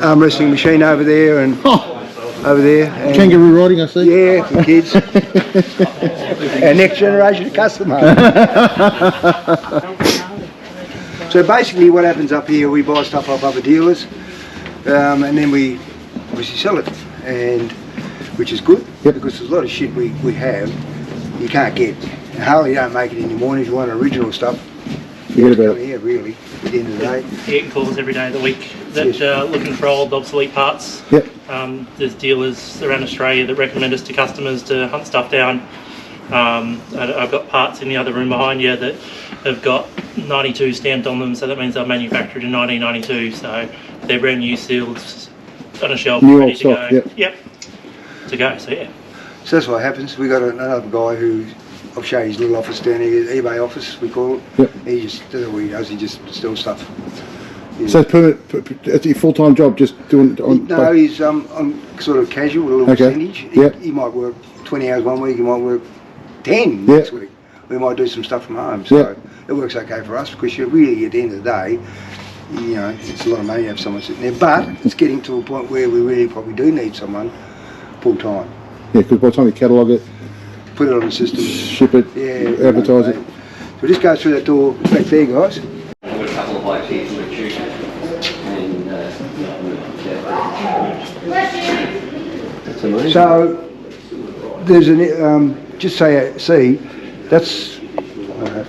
arm wrestling machine over there and over there. And Kangaroo riding, I see. yeah, for kids. Our next generation of customers. So basically what happens up here, we buy stuff off other dealers and then we obviously sell it, and which is good because there's a lot of shit we have you can't get. And Harley don't make it anymore, and if you want original stuff, Forget about it. here really, at the end of the day. Getting calls every day of the week that looking for old obsolete parts. Yep. There's dealers around Australia that recommend us to customers to hunt stuff down. I've got parts in the other room behind you that have got 92 stamped on them, so that means they're manufactured in 1992. So they're brand new, sealed, on a shelf, New ready old to stock, go. Yep. To go. So yeah. So that's what happens. We got another guy who, I'll show you his little office down here, eBay office we call it. Yep. He just, that's all he does, he just steals stuff. So it's permanent. It's your full-time job, just doing it on. No, he's on sort of casual, a little Okay. percentage. Yep. He might work 20 hours one week, he might work 10 next week. We might do some stuff from home, so it works okay for us because you're really, at the end of the day, it's a lot of money to have someone sitting there. But it's getting to a point where we really probably do need someone full-time. Yeah, because by the time you catalogue it, put it on the system, ship it, advertise it. So just go through that door back there, guys. I've got a couple of bikes here from the tube. That's amazing. So there's just see, that's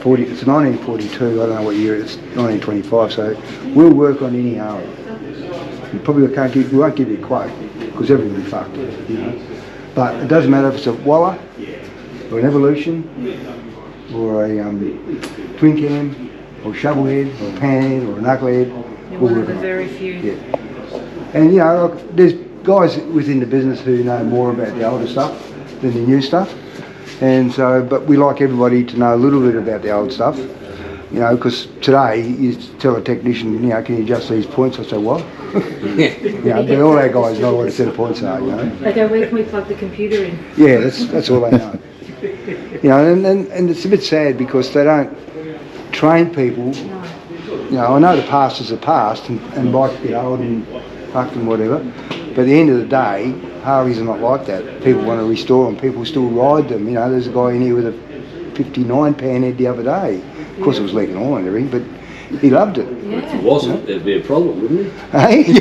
40. It's 1942. I don't know what year it's 1925. So we'll work on any Harley. We probably we won't give you a quote because everything will be fucked, But it doesn't matter if it's a Waller or an Evolution or a twin cam or shovelhead or a panhead or a knucklehead. You're one of the very few. Yeah. And there's guys within the business who know more about the older stuff than the new stuff. And so, but we like everybody to know a little bit about the old stuff, because today you tell a technician, can you adjust these points? I say, what? But all our guys know what a set of points are, They go, where can we plug the computer in? Yeah, that's all they know. And it's a bit sad because they don't train people. I know the past is the past and bikes get old and fucked and whatever, but at the end of the day, Harleys are not like that. People want to restore them, people still ride them. There's a guy in here with a 59 panhead the other day. Of course it was leaking oil and everything, but he loved it. If it wasn't, there'd be a problem, wouldn't it? Hey?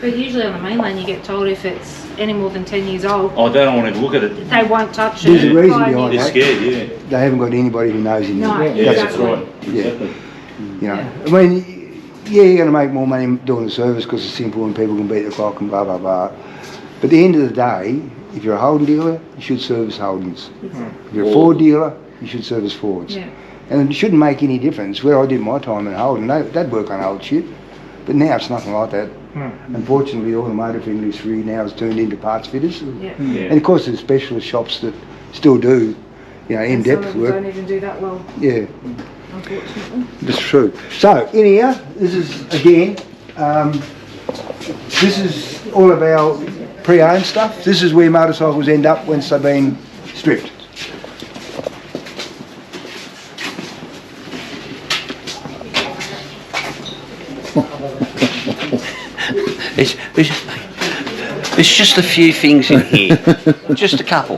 But usually on the mainland you get told if it's any more than 10 years old, I don't want to look at it. they won't touch There's it. a reason behind They're that. scared, They haven't got anybody who knows him. No, That's exactly. Right. Yeah. I mean, you're going to make more money doing the service because it's simple and people can beat the clock and blah, blah, blah. But at the end of the day, if you're a Holden dealer, you should service Holdens. If you're a Ford dealer, you should service Fords. Yeah. And it shouldn't make any difference. Where I did my time in Holden, they'd work on old shit. But now it's nothing like that. Unfortunately, all the motor industry now is turned into parts fitters. Yeah. And of course, there's specialist shops that still do, in-depth some work. don't even do that well, Yeah, unfortunately. that's true. So, in here, this is, again, this is all of our pre-owned stuff. This is where motorcycles end up once they've been stripped. There's just a few things in here. Just a couple.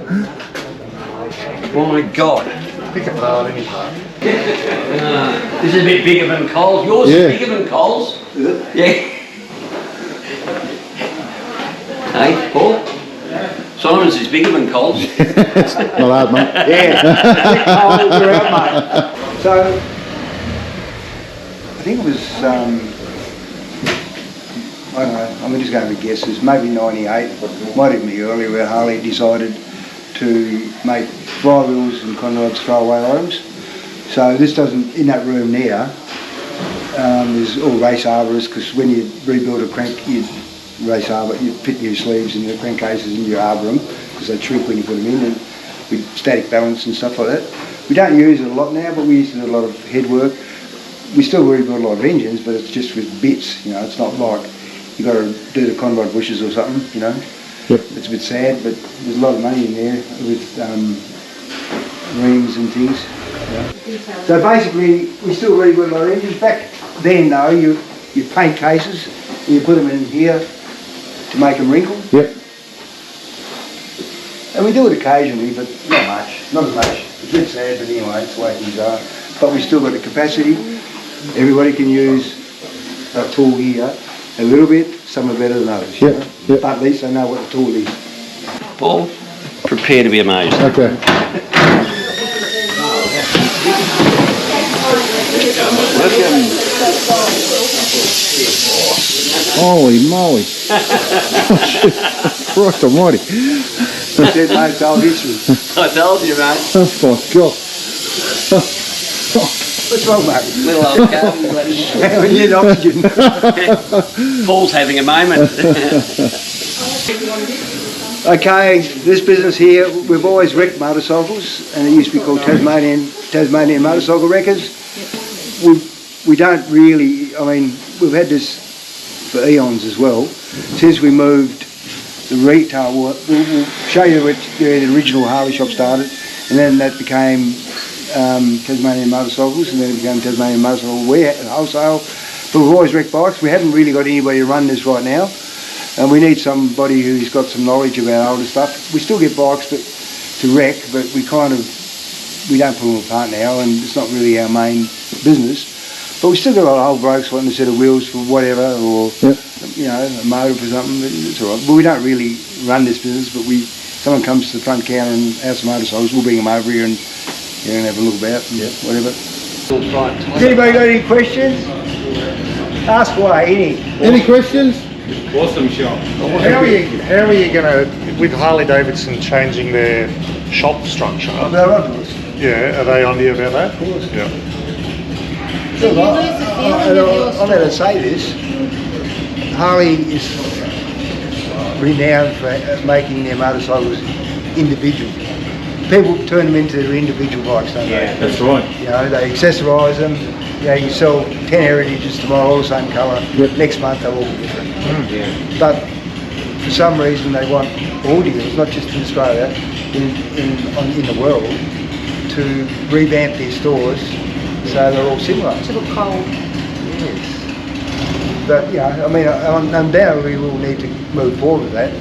My God. Pick up that any part. This is a bit bigger than Coles. Yours is bigger than Coles. Is it? Yeah. Hey, Paul? Simon's is bigger than Coles. Not hard, mate. Yeah. Oh, you're out, mate. So, I think it was, I don't know, I'm just going to guesses, maybe 98, might even be earlier, where Harley decided to make flywheels and conrods throwaway items. So this doesn't, in that room there, there's all race arborists, because when you rebuild a crank, you race arbor, you fit your sleeves and the crankcases and you arbor them, because they shrink when you put them in, and with static balance and stuff like that. We don't use it a lot now, but we used to do a lot of head work. We still rebuild a lot of engines, but it's just with bits, it's not like you've got to do the conrod bushes or something, Yep. It's a bit sad, but there's a lot of money in there with rings and things. So basically, we still rebuild our engines. Back then, though, you paint cases and you put them in here to make them wrinkle. Yep. And we do it occasionally, but not as much. It's a bit sad, but anyway, it's the way things are. But we still got the capacity. Everybody can use a tool here a little bit. Some are better than others. Yep. But at least they know what the tool is. Paul, prepare to be amazed. Okay. Holy moly. Christ almighty. Said mate, old history. I told you, mate. Oh my God. What's wrong, mate? Little old carbon bloody. We need oxygen. Paul's having a moment. Okay, this business here, we've always wrecked motorcycles, and it used to be called Tasmanian Motorcycle Wreckers. We don't really, we've had this for eons as well. Since we moved the retail, we'll show you where the original Harley shop started, and then that became Tasmanian Motorcycles, and then it became Tasmanian Motorcycle Wholesale. But we've always wrecked bikes. We haven't really got anybody to run this right now, and we need somebody who's got some knowledge about older stuff. We still get bikes to wreck, but we don't put them apart now, and it's not really our main business. But we still got a lot of old blokes wanting a set of wheels for whatever, or a motor for something. It's all right. But we don't really run this business. But someone comes to the front counter and has some motorcycles, we'll bring them over here and have a look about and whatever. Has anybody got any questions? Ask away. Any questions? Awesome shop. How are you going to, with Harley Davidson changing their shop structure? Oh, they're on to us. Yeah, are they on to you about that? Of course. Yeah. Did you lose the feeling of your I'm going to say this. Harley is renowned for making their motorcycles individual. People turn them into their individual bikes, don't they? That's right. They accessorise them. You sell 10 Heritages tomorrow, all the same colour. Yep. Next month they'll all be different. But for some reason they want all dealers, not just in Australia, in the world, to revamp their stores so they're all similar. to look cold? Yes. But undoubtedly we will need to move forward with that.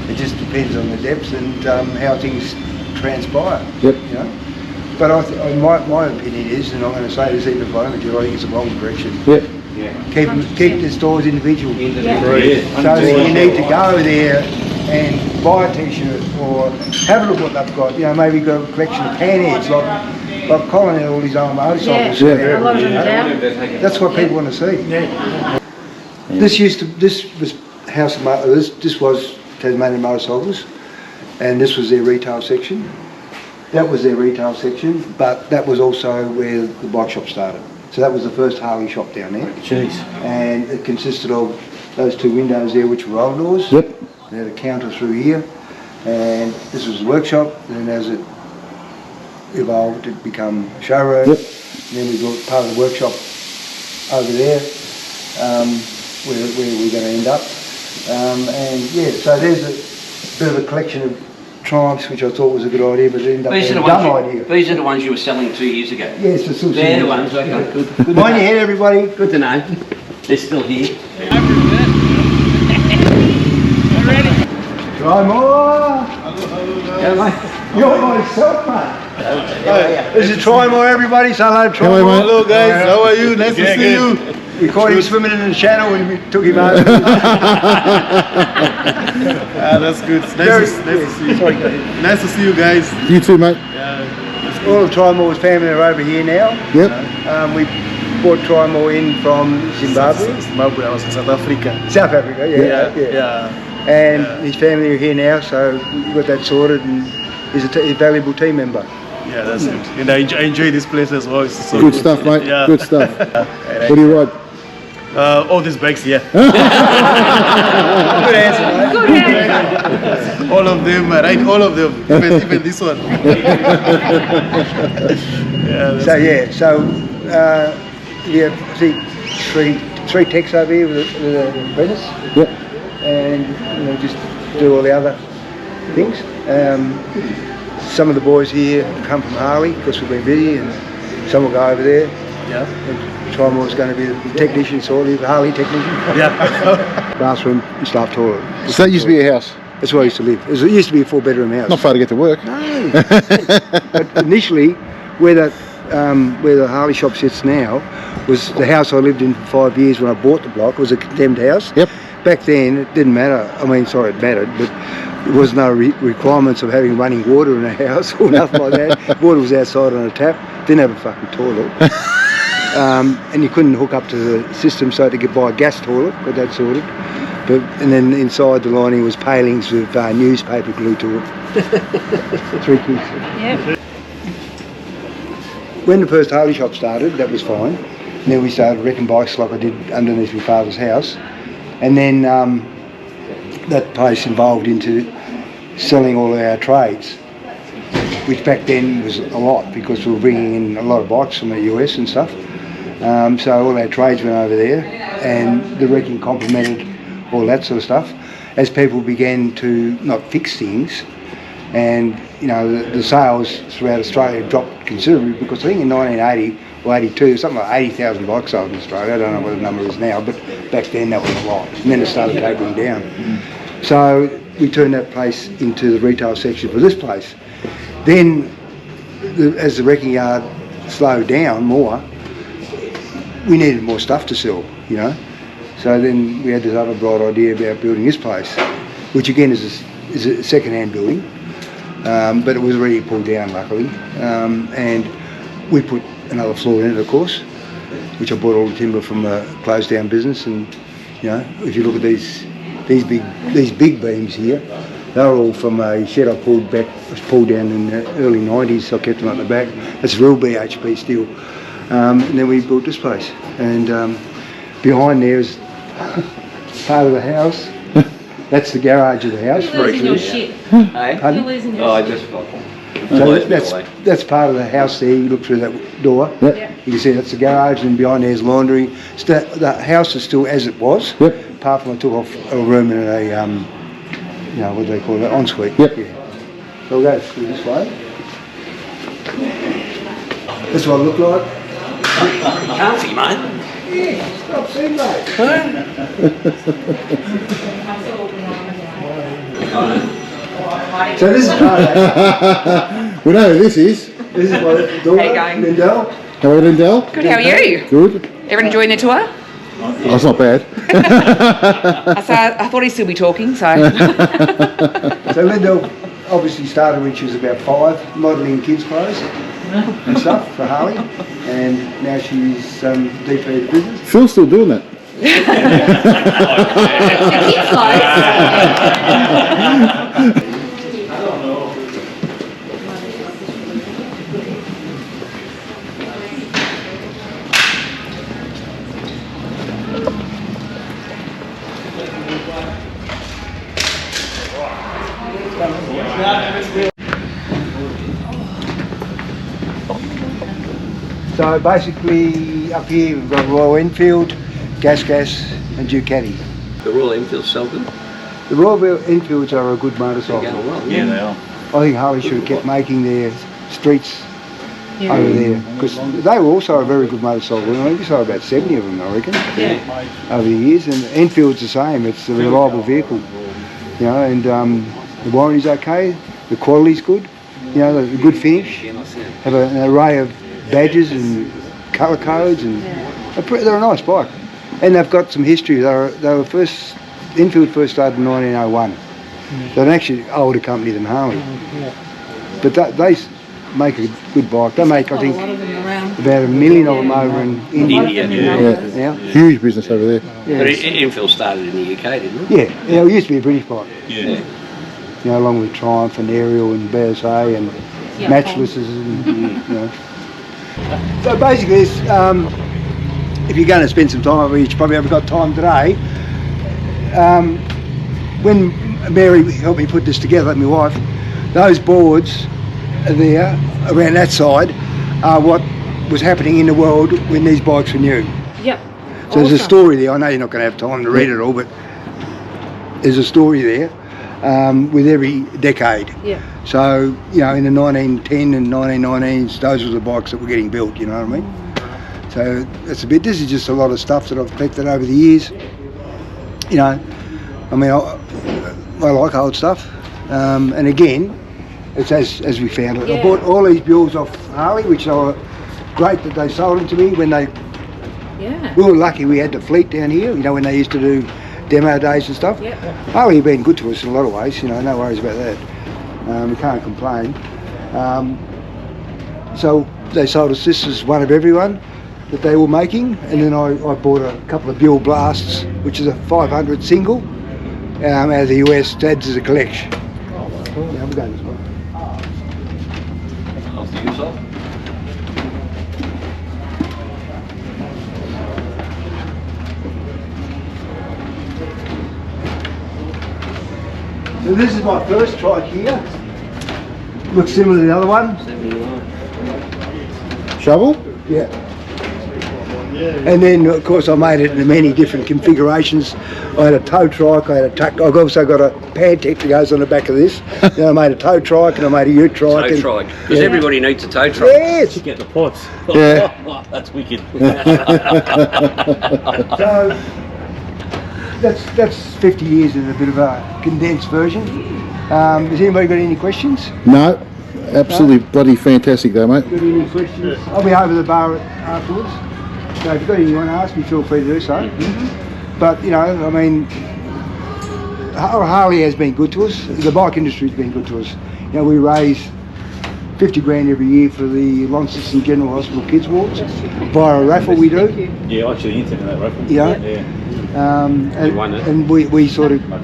It just depends on the depths and how things transpire. Yep. But my opinion is, and I'm going to say this even if I think it's the wrong direction. Yep. Keep the stores individual. Yeah. So that you need to go there and buy a t-shirt or have a look what they've got. Maybe got a collection of panheads like Colin had all his own motorcycles. Yeah, a lot of them down. That's what people want to see. This was House of Motors. This was Tasmanian Motorcycles, and this was their retail section. That was their retail section, but that was also where the bike shop started. So that was the first Harley shop down there. Jeez. And it consisted of those two windows there, which were roll doors. Yep. They had a counter through here, and this was the workshop. And then as it evolved, it become a showroom. Yep. And then we built part of the workshop over there, where we're going to end up. And yeah, so there's a bit of a collection of Triumphs, which I thought was a good idea, but it ended up being a dumb idea. These are the ones you were selling 2 years ago? Yes, they're still They're the ones, okay, good. Mind your head, everybody. Good to know. They're still here. Try more. Hello, mate. You're myself, mate. This is Try More, everybody. Say hello, Try More. Hello, guys. How are you? Nice to see you. We caught him swimming in the channel when we took him over. That's good. Nice to see you. Sorry, Nice to see you guys. You too, mate. all of Try More's family are over here now. Yep. We brought Try More in from Zimbabwe. Zimbabwe, I was in South Africa. South Africa, yeah. And his family are here now, so we got that sorted, and he's a valuable team member. Yeah, that's it. And I enjoy this place as well. It's so Good stuff, mate. Yeah. Good stuff. What do you ride? All these bikes, yeah. Good answer, mate. Good answer. All of them, I ride all of them, even this one. I think three techs over here with an apprentice. Yep. And just do all the other things. Some of the boys here come from Harley because we've been busy, and some will go over there. Yeah. Try More's going to be the technician, sort of, the Harley technician. Yeah. Bathroom and staff toilet. So that used to be a house? That's where I used to live. It used to be a 4-bedroom house. Not far to get to work. No. But initially, where the Harley shop sits now, was the house I lived in for 5 years when I bought the block. It was a condemned house. Yep. Back then, it didn't matter. I mean, sorry, it mattered, but there was no requirements of having running water in a house or nothing like that. Water was outside on a tap. Didn't have a fucking toilet. And you couldn't hook up to the system, so I had to buy a gas toilet, got that sorted. And then inside the lining was palings with newspaper glued to it. 3 kids. Yep. When the first Harley shop started, that was fine. And then we started wrecking bikes like I did underneath my father's house. And then that place evolved into selling all of our trades, which back then was a lot because we were bringing in a lot of bikes from the US and stuff. So all our trades went over there, and the wrecking complemented all that sort of stuff. As people began to not fix things, and the sales throughout Australia dropped considerably, because I think in 1980 or 82, something like 80,000 bikes sold in Australia. I don't know what the number is now, but back then that was a lot. And then it started tapering down. So we turned that place into the retail section for this place. Then, as the wrecking yard slowed down more, we needed more stuff to sell, So then we had this other bright idea about building this place, which again is a second-hand building, but it was already pulled down, luckily. And we put another floor in it, of course, which I bought all the timber from a closed-down business. And if you look at these big beams here, they're all from a shed I pulled down in the early 90s, so I kept them at the back. It's real BHP steel. And then we built this place. And behind there is part of the house. That's the garage of the house. You're losing your shit. Pardon? You're losing your shit. So that's part of the house there. You look through that door. Yep. You can see that's the garage, and behind there's laundry. The house is still as it was. Yep. Apart from I took off a room in a, what do they call it, ensuite. Yep. Yeah. So we'll go through this way. That's what I look like. Comfy, mate. Yeah, stop seeing mate. So this is part of that. We know who this is. This is my daughter, How you going? Lindell. How are you, Lindell? Good, how are you? Good. Everyone enjoying their tour? Oh, that's not bad. I thought he'd still be talking, so. So Lindell obviously started when she was about 5, modelling kids' clothes and stuff for Harley, and now she's deep into business. Phil's still doing that. So basically, up here we've got Royal Enfield, Gas and Ducati. The Royal Enfield sell good? The Royal Enfields are a good motorcycle. They're going well. Yeah, they are. I think Harley should have kept making their streets over there, because they were also a very good motorcycle. I think we sold about 70 of them, I reckon, over the years. And Enfield's the same. It's a reliable vehicle, you know, and the warranty's okay, the quality's good, you know, the good finish. Have an array of badges and colour codes, and they're a nice bike. And they've got some history. Enfield first started in 1901. They're an actually older company than Harley. But they make a good bike. They make, I think, about 1 million of them over in India. Yeah. Huge business over there. But Enfield started in the UK, didn't it? Yeah, it used to be a British bike. Yeah. You know, along with Triumph and Ariel and BSA and Matchlesses and, you know. So basically, it's, if you're going to spend some time over here, you probably haven't got time today. When Mary helped me put this together, my wife, those boards are there, around that side, are what was happening in the world when these bikes were new. Yep. So there's a story there. I know you're not going to have time to read it all, but there's a story there with every decade. Yeah. So, you know, in the 1910 and 1919s, those were the bikes that were getting built, you know what I mean? So that's this is just a lot of stuff that I've collected over the years. You know, I mean, I like old stuff. And again, it's as we found it. I bought all these mules off Harley, which they were great that they sold them to me when they... Yeah. We were lucky we had the fleet down here, you know, when they used to do demo days and stuff. Harley have been good to us in a lot of ways, you know, no worries about that. We can't complain. So they sold us this as one of everyone that they were making, and then I bought a couple of Buell Blasts, which is a 500 single, out of the US, to add to the collection. Yeah, I'm going this way. After you, sir. So this is my first trike here. Looks similar to the other one. Shovel? Yeah. And then, of course, I made it in many different configurations. I had a tow trike, I had a tuck. I've also got a Pantec that goes on the back of this. Then I made a tow trike and I made a ute trike. Tow trike. Because everybody needs a tow trike. Yes. Get the pots. Yeah. That's wicked. So that's 50 years in a bit of a condensed version. Has anybody got any questions? No. Absolutely bloody fantastic though, mate. Got any questions? I'll be over the bar afterwards. So if you've got anything you want to ask me, feel free to do so. But, you know, I mean, Harley has been good to us. The bike industry's been good to us. You know, we raise 50 grand every year for the Launceston General Hospital Kids Wards. Via a raffle we do. Yeah, I actually entered in that raffle. Yeah. Yeah. And we sort of, well,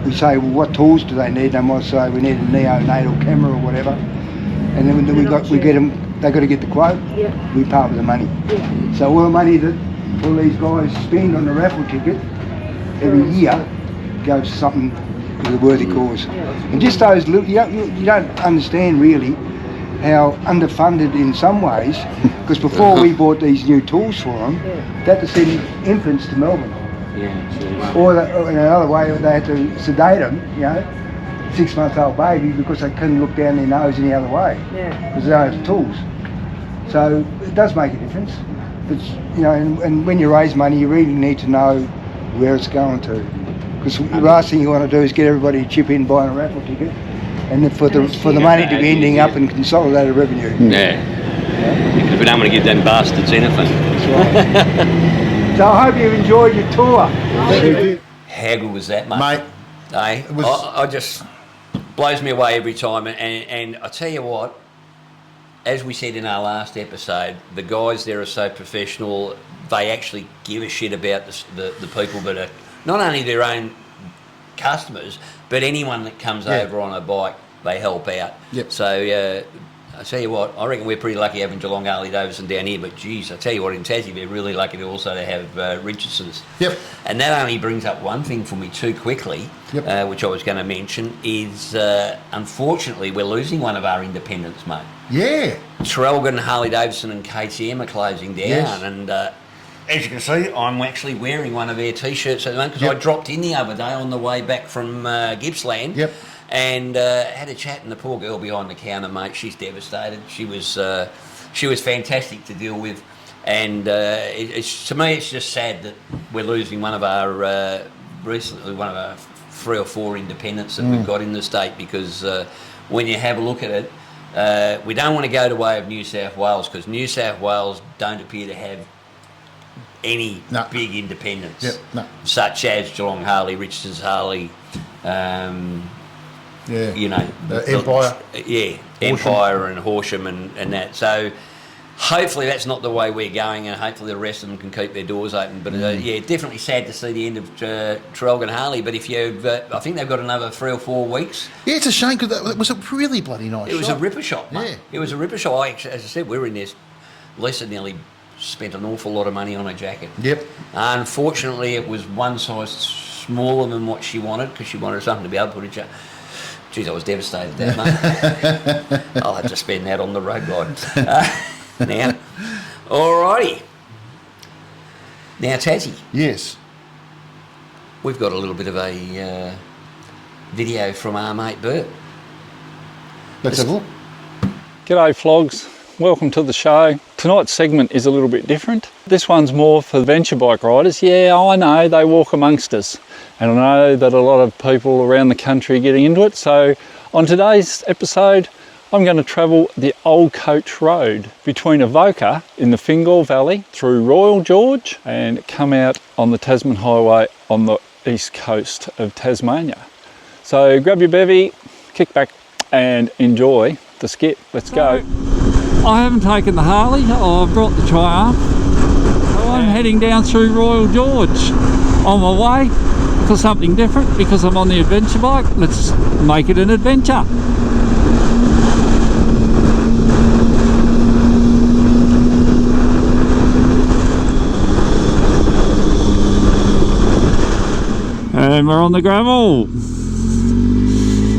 we say, well, what tools do they need? They might say we need a neonatal camera or whatever. And then we get them, they got to get the quote, we pay with the money. So all the money that all these guys spend on the raffle ticket every year goes to something with a worthy cause. And just those little, you don't understand really how underfunded in some ways, because before we bought these new tools for them, they had to send infants to Melbourne. Or in another way, they had to sedate them, you know, 6-month-old baby, because they couldn't look down their nose any other way, because they don't have the tools. So it does make a difference. But, you know, and when you raise money, you really need to know where it's going to. Because the last thing you want to do is get everybody to chip in buying a raffle ticket, and then for the money to be ending up in consolidated revenue. Because we don't want to give them bastards anything. That's right. So I hope you've enjoyed your tour. How good was that, mate? Mate, I just blows me away every time, and I tell you what, as we said in our last episode, the guys there are so professional. They actually give a shit about the people that are not only their own customers, but anyone that comes over on a bike, they help out. Yep. So I tell you what, I reckon we're pretty lucky having Geelong Harley Davidson down here, but geez, I tell you what, in Tassie we're really lucky to also to have Richardson's. Yep. And that only brings up one thing for me too quickly, which I was going to mention, is unfortunately we're losing one of our independents, mate. Yeah. Traralgon, Harley Davidson and KTM are closing down, and as you can see, I'm actually wearing one of their T-shirts at the moment because I dropped in the other day on the way back from Gippsland. Yep. And had a chat, and the poor girl behind the counter, mate, she's devastated. She was fantastic to deal with, and to me, it's just sad that we're losing one of our recently one of our 3 or 4 independents that we've got in the state, because when you have a look at it, we don't want to go the way of New South Wales, because New South Wales don't appear to have any big independents, such as Geelong Harley, Richardson's Harley. You know, Empire. Empire and Horsham and that. So hopefully that's not the way we're going, and hopefully the rest of them can keep their doors open. But definitely sad to see the end of Traralgon Harley. But if you, I think they've got another 3 or 4 weeks. Yeah, it's a shame because it was a really bloody nice. It was a ripper shot, mate. Yeah. It was a ripper shot. As I said, we were in this. Lisa nearly spent an awful lot of money on a jacket. Yep. Unfortunately, it was one size smaller than what she wanted, because she wanted something to be able to put a jacket. Jeez, I was devastated that, mate. I'll have to spend that on the road glide. Now, alrighty. Now, Tassie. Yes. We've got a little bit of a video from our mate Bert. Let's have a look. G'day, Flogs. Welcome to the show. Tonight's segment is a little bit different. This one's more for adventure bike riders. Yeah, I know, they walk amongst us. And I know that a lot of people around the country are getting into it. So on today's episode, I'm going to travel the Old Coach Road between Avoca in the Fingal Valley through Royal George and come out on the Tasman Highway on the east coast of Tasmania. So grab your bevy, kick back and enjoy the skip. Let's go. I haven't taken the Harley, I've brought the Triumph. So I'm heading down through Royal George on my way for something different, because I'm on the adventure bike. Let's make it an adventure. And we're on the gravel.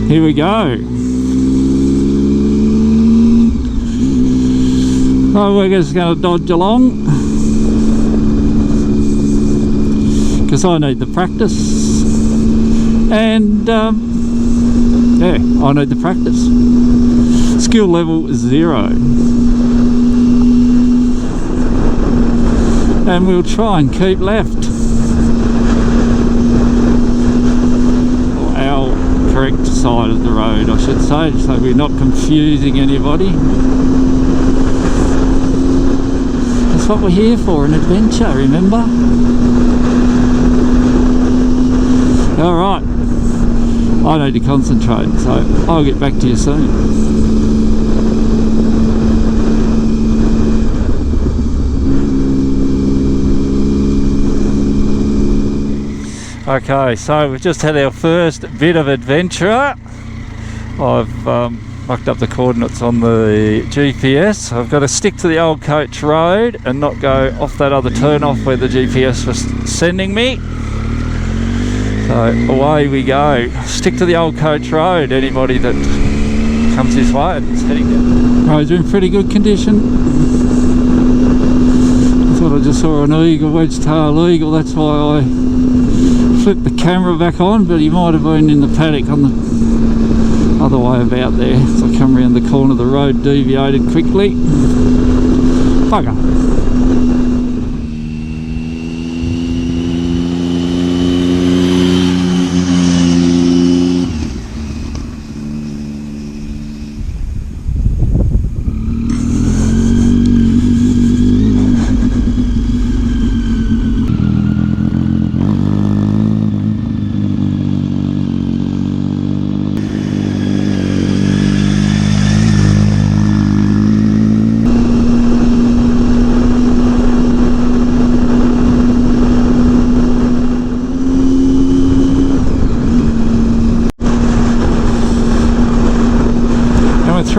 Here we go. So we're just going to dodge along, because I need the practice, and yeah, I need the practice. Skill level is 0, and we'll try and keep left, or our correct side of the road, I should say, so we're not confusing anybody. That's what we're here for, an adventure, remember? Alright, I need to concentrate, so I'll get back to you soon. Okay, so we've just had our first bit of adventure. I've mucked up the coordinates on the GPS. I've got to stick to the Old Coach Road and not go off that other turn off where the GPS was sending me. So away we go. Stick to the Old Coach Road, anybody that comes this way. It's heading down. Roads are in pretty good condition. I thought I just saw an eagle, wedge-tail eagle, that's why I flipped the camera back on, but he might have been in the paddock on the other way about there. So I come around the corner of the road, deviated quickly. Bugger.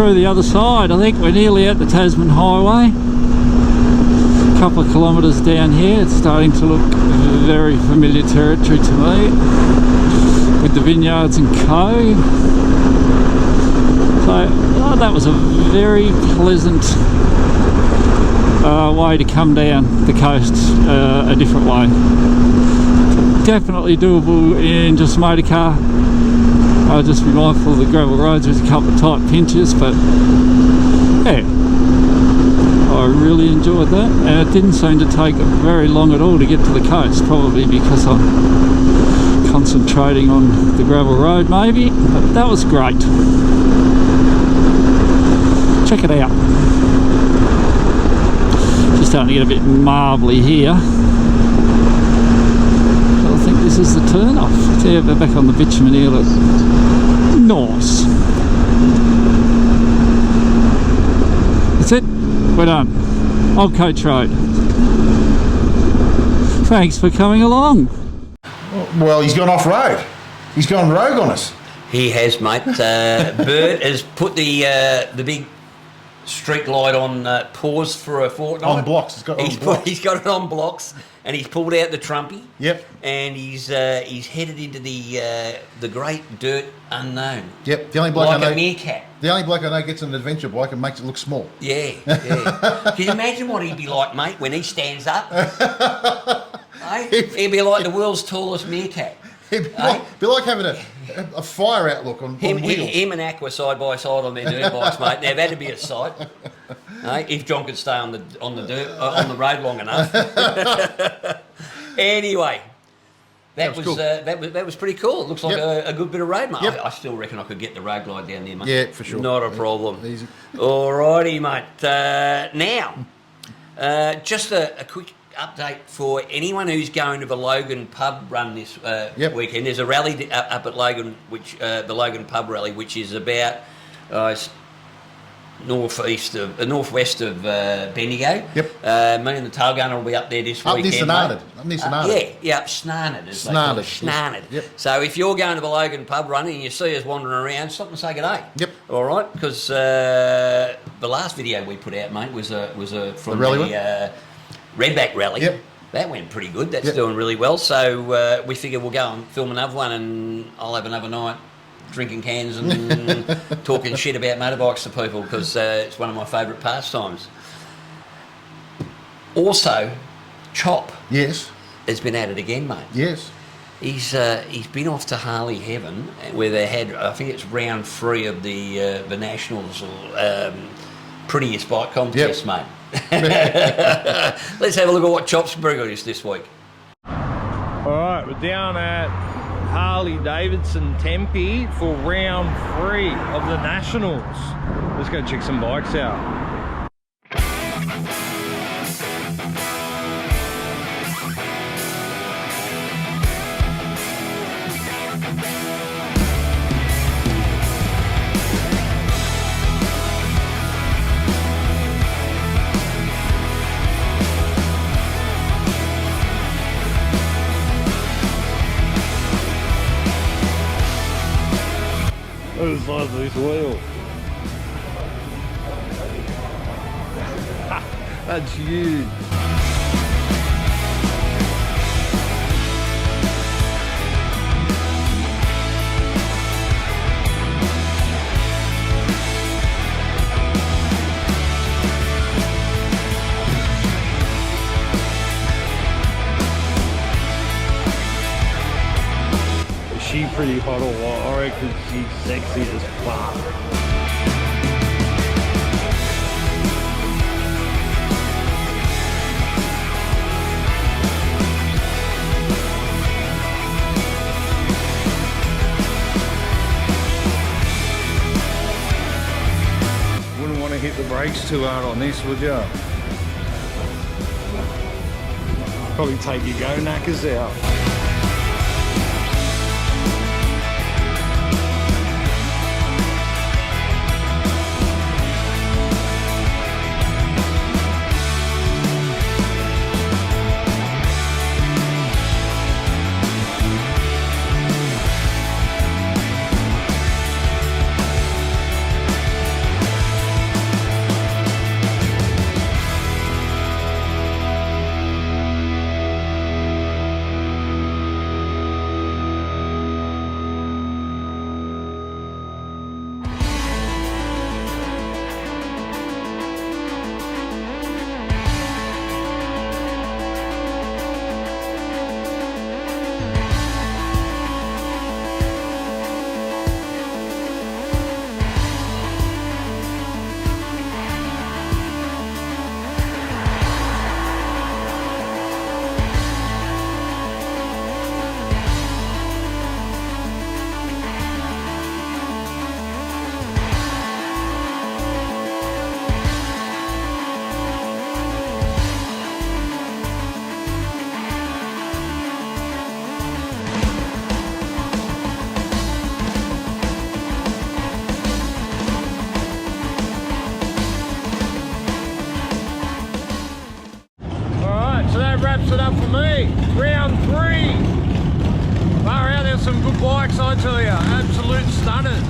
through the other side. I think we're nearly at the Tasman Highway. A couple of kilometres down here. It's starting to look very familiar territory to me, with the vineyards and co. So that was a very pleasant way to come down the coast, a different way. Definitely doable in just a motor car. I'll just be mindful of the gravel roads. There's a couple of tight pinches, but yeah, I really enjoyed that, and it didn't seem to take very long at all to get to the coast, probably because I'm concentrating on the gravel road maybe, but that was great. Check it out. Just starting to get a bit marbly here. I think this is the turn off. Yeah, we're back on the bitumen here, look. Nice. That's it. We're done. Old Coach Road. Thanks for coming along. Well, he's gone off-road. He's gone rogue on us. He has, mate. Bert has put the big street light on pause for a fortnight. On blocks. He's got it on blocks, and he's pulled out the trumpy. Yep. And he's headed into the great dirt unknown. Yep. The only bloke like I know, a meerkat. The only bloke I know gets an adventure bike and makes it look small. Yeah. Can you imagine what he'd be like, mate, when he stands up? He'd be like the world's tallest meerkat. It'd be like having a fire outlook on wheels. Him and Aqua side by side on their dirt bikes, mate. Now that'd be a sight. If John could stay on the road long enough. Anyway, that was cool. That was pretty cool. It looks like a good bit of road, mate. Yep. I still reckon I could get the road glide down there, mate. Yeah, for sure. Not a problem. Easy. Alrighty, mate. Now, just a quick update for anyone who's going to the Logan pub run this weekend. There's a rally up at Logan, the Logan pub rally, which is about northwest of Bendigo. Yep. Me and the tail gunner will be up there this weekend. Up near Snarnard. Snarnard. Yep. So if you're going to the Logan pub running and you see us wandering around, stop and say good day. Yep. All right, because the last video we put out, mate, was from the Redback rally. Yep. That went pretty good. That's doing really well. So we figure we'll go and film another one, and I'll have another night drinking cans and talking shit about motorbikes to people, because it's one of my favourite pastimes. Also, Chop. Yes. Has been at it again, mate. Yes. He's been off to Harley Heaven, where they had, I think it's round 3 of the Nationals prettiest bike contest, mate. Let's have a look at what Chop's bringing us this week. Alright, we're down at Harley Davidson Tempe for round 3 of the Nationals. Let's go check some bikes out. Look at the size of this wheel. That's huge. She pretty hot or what? I reckon she's sexy as fuck. Wouldn't want to hit the brakes too hard on this, would you? Probably take your go knackers out. wraps it up for me. Round 3. Far out, there's some good bikes, I tell you. Absolute stunners.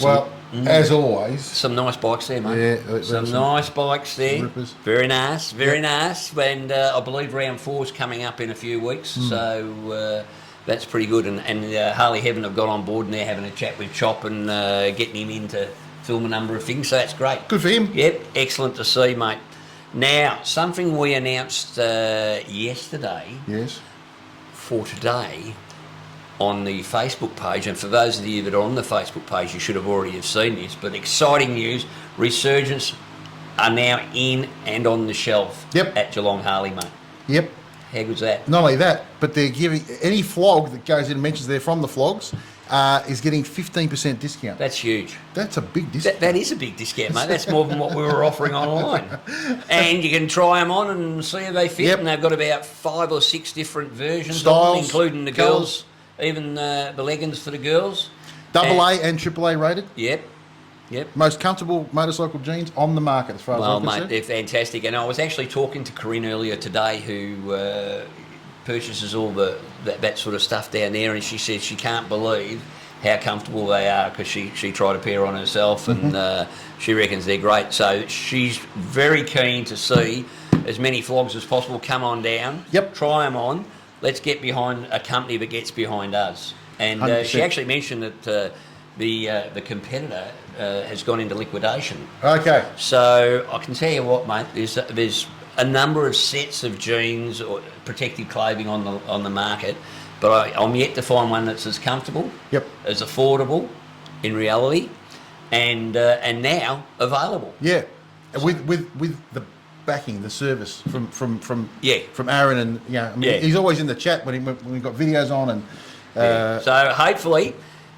Well, as always, some nice bikes there, mate. Yeah, some nice bikes there. Very nice, very nice. And I believe round 4 is coming up in a few weeks, so that's pretty good. And Harley Heaven have got on board and they're having a chat with Chop and getting him in to film a number of things, so that's great. Good for him. Yep, excellent to see, mate. Now, something we announced yesterday for today on the Facebook page, and for those of you that are on the Facebook page, you should have already have seen this, but exciting news, Resurgence are now in and on the shelf at Geelong Harley, mate. Yep. How good's that? Not only that, but they're giving any flog that goes in and mentions they're from the Flogs is getting 15% discount. That's huge. That's a big discount. That is a big discount, mate. That's more than what we were offering online. And you can try them on and see how they fit, and they've got about 5 or 6 different versions, styles, of them, including the girls. Even the leggings for the girls. AA and AAA rated. Yep. Most comfortable motorcycle jeans on the market as far as I'm concerned. Mate, they're fantastic. And I was actually talking to Corinne earlier today who purchases all that sort of stuff down there, and she said she can't believe how comfortable they are because she tried a pair on herself and she reckons they're great. So she's very keen to see as many Flogs as possible come on down, try them on. Let's get behind a company that gets behind us. And she actually mentioned that the competitor has gone into liquidation. Okay. So I can tell you what, mate. There's a number of sets of jeans or protective clothing on the market, but I'm yet to find one that's as comfortable, as affordable, in reality, and now available. Yeah, with the backing, the service from Aaron, and he's always in the chat when we've got videos on and. So hopefully,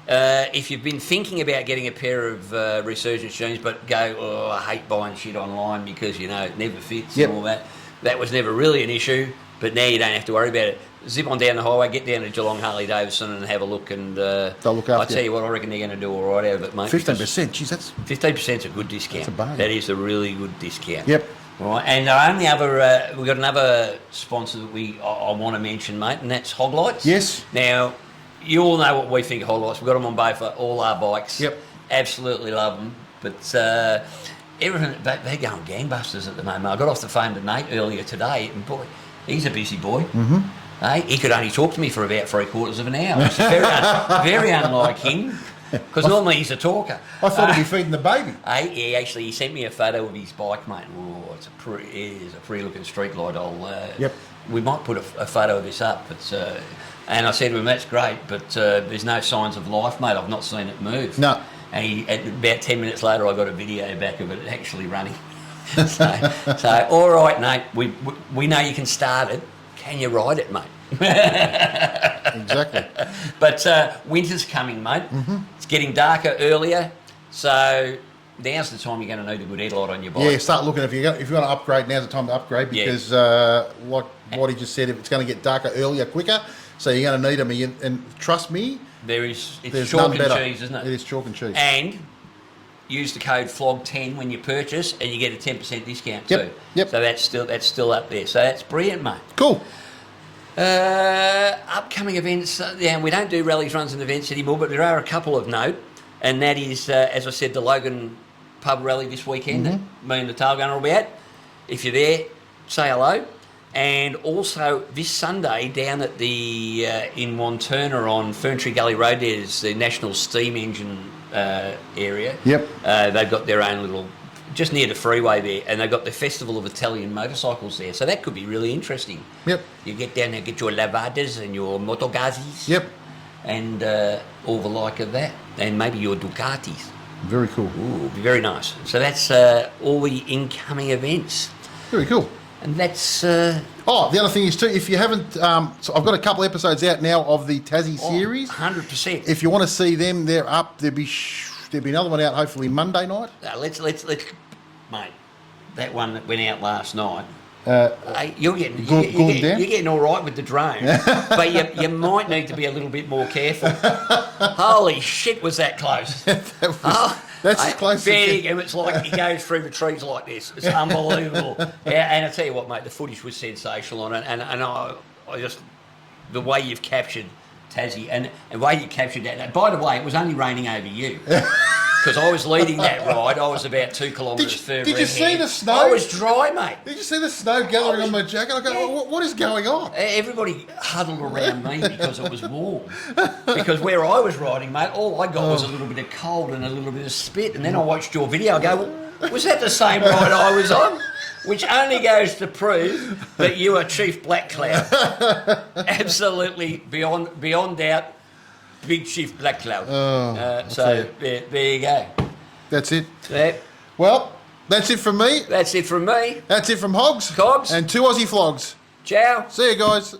if you've been thinking about getting a pair of Resurgence jeans, but go, I hate buying shit online because it never fits and all that. That was never really an issue, but now you don't have to worry about it. Zip on down the highway, get down to Geelong Harley Davidson and have a look, and they'll look after I tell you what, I reckon they're going to do all right out of it, mate. 15%, geez, that's 15%'s a good discount. That's a bargain. That is a really good discount. Yep. All right, and our only other, we've got another sponsor that I want to mention, mate, and that's Hog Lights. Yes. Now, you all know what we think of Hog Lights. We've got them on both all our bikes. Yep. Absolutely love them, but everything, they're going gangbusters at the moment. I got off the phone to Nate earlier today, and boy, he's a busy boy. Mm-hmm. Hey, he could only talk to me for about 3/4 of an hour. It's very unlike him. Because normally he's a talker. I thought he'd be feeding the baby. He sent me a photo of his bike, mate. Oh, it is a pretty looking street light. We might put a photo of this up. And I said to him, that's great, but there's no signs of life, mate. I've not seen it move. No. And about 10 minutes later, I got a video back of it actually running. so all right, Nate, we know you can start it. Can you ride it, mate? Exactly. But winter's coming, mate. Mm-hmm. It's getting darker earlier, so now's the time you're going to need a good headlight on your bike. Yeah, start looking. If you want to upgrade, now's the time to upgrade because, like what he just said, if it's going to get darker earlier, quicker, so you're going to need them. And trust me, it's chalk and cheese, isn't it? It is chalk and cheese. And use the code FLOG10 when you purchase, and you get a 10% discount too. Yep. So that's still up there. So that's brilliant, mate. Cool. Upcoming events, we don't do rallies, runs and events anymore, but there are a couple of note, and that is, as I said, the Logan pub rally this weekend that me and the tail gunner will be at. If you're there, say hello. And also this Sunday down at the in Wanturna on Ferntree Gully Road, there's the National Steam Engine area. Yep. They've got their own little, just near the freeway there, and they've got the Festival of Italian Motorcycles there, so that could be really interesting. Yep. You get down there, get your Lavadas and your Motogazis. Yep. And all the like of that, and maybe your Ducatis. Very cool. Ooh, very nice. So that's all the incoming events. Very cool. And that's... the other thing is too, if you haven't... so I've got a couple episodes out now of the Tassie series. 100%. If you want to see them, they're up. There'll be another one out hopefully Monday night. Let's mate, that one that went out last night, you're getting all right with the drone, but you might need to be a little bit more careful. Holy shit, was that close? That's as close big, and it's like he goes through the trees like this. It's unbelievable. Yeah, and I tell you what, mate, the footage was sensational on it, and I just the way you've captured Tassie and the way you captured that. By the way, it was only raining over you. Because I was leading that ride, I was about 2 kilometres further Did you ahead. see the snow? I was dry, mate. Did you see the snow gathering on my jacket? I go, what is going on? Everybody huddled around me because it was warm. Because where I was riding, mate, all I got was a little bit of cold and a little bit of spit. And then I watched your video. I go, well, was that the same ride I was on? Which only goes to prove that you are Chief Black Cloud. Absolutely beyond doubt. Big Chief Black Cloud. There you go. That's it. Yeah. Well, that's it from me. That's it from me. That's it from Hogs. Cogs. And 2 Aussie Flogs. Ciao. See you guys.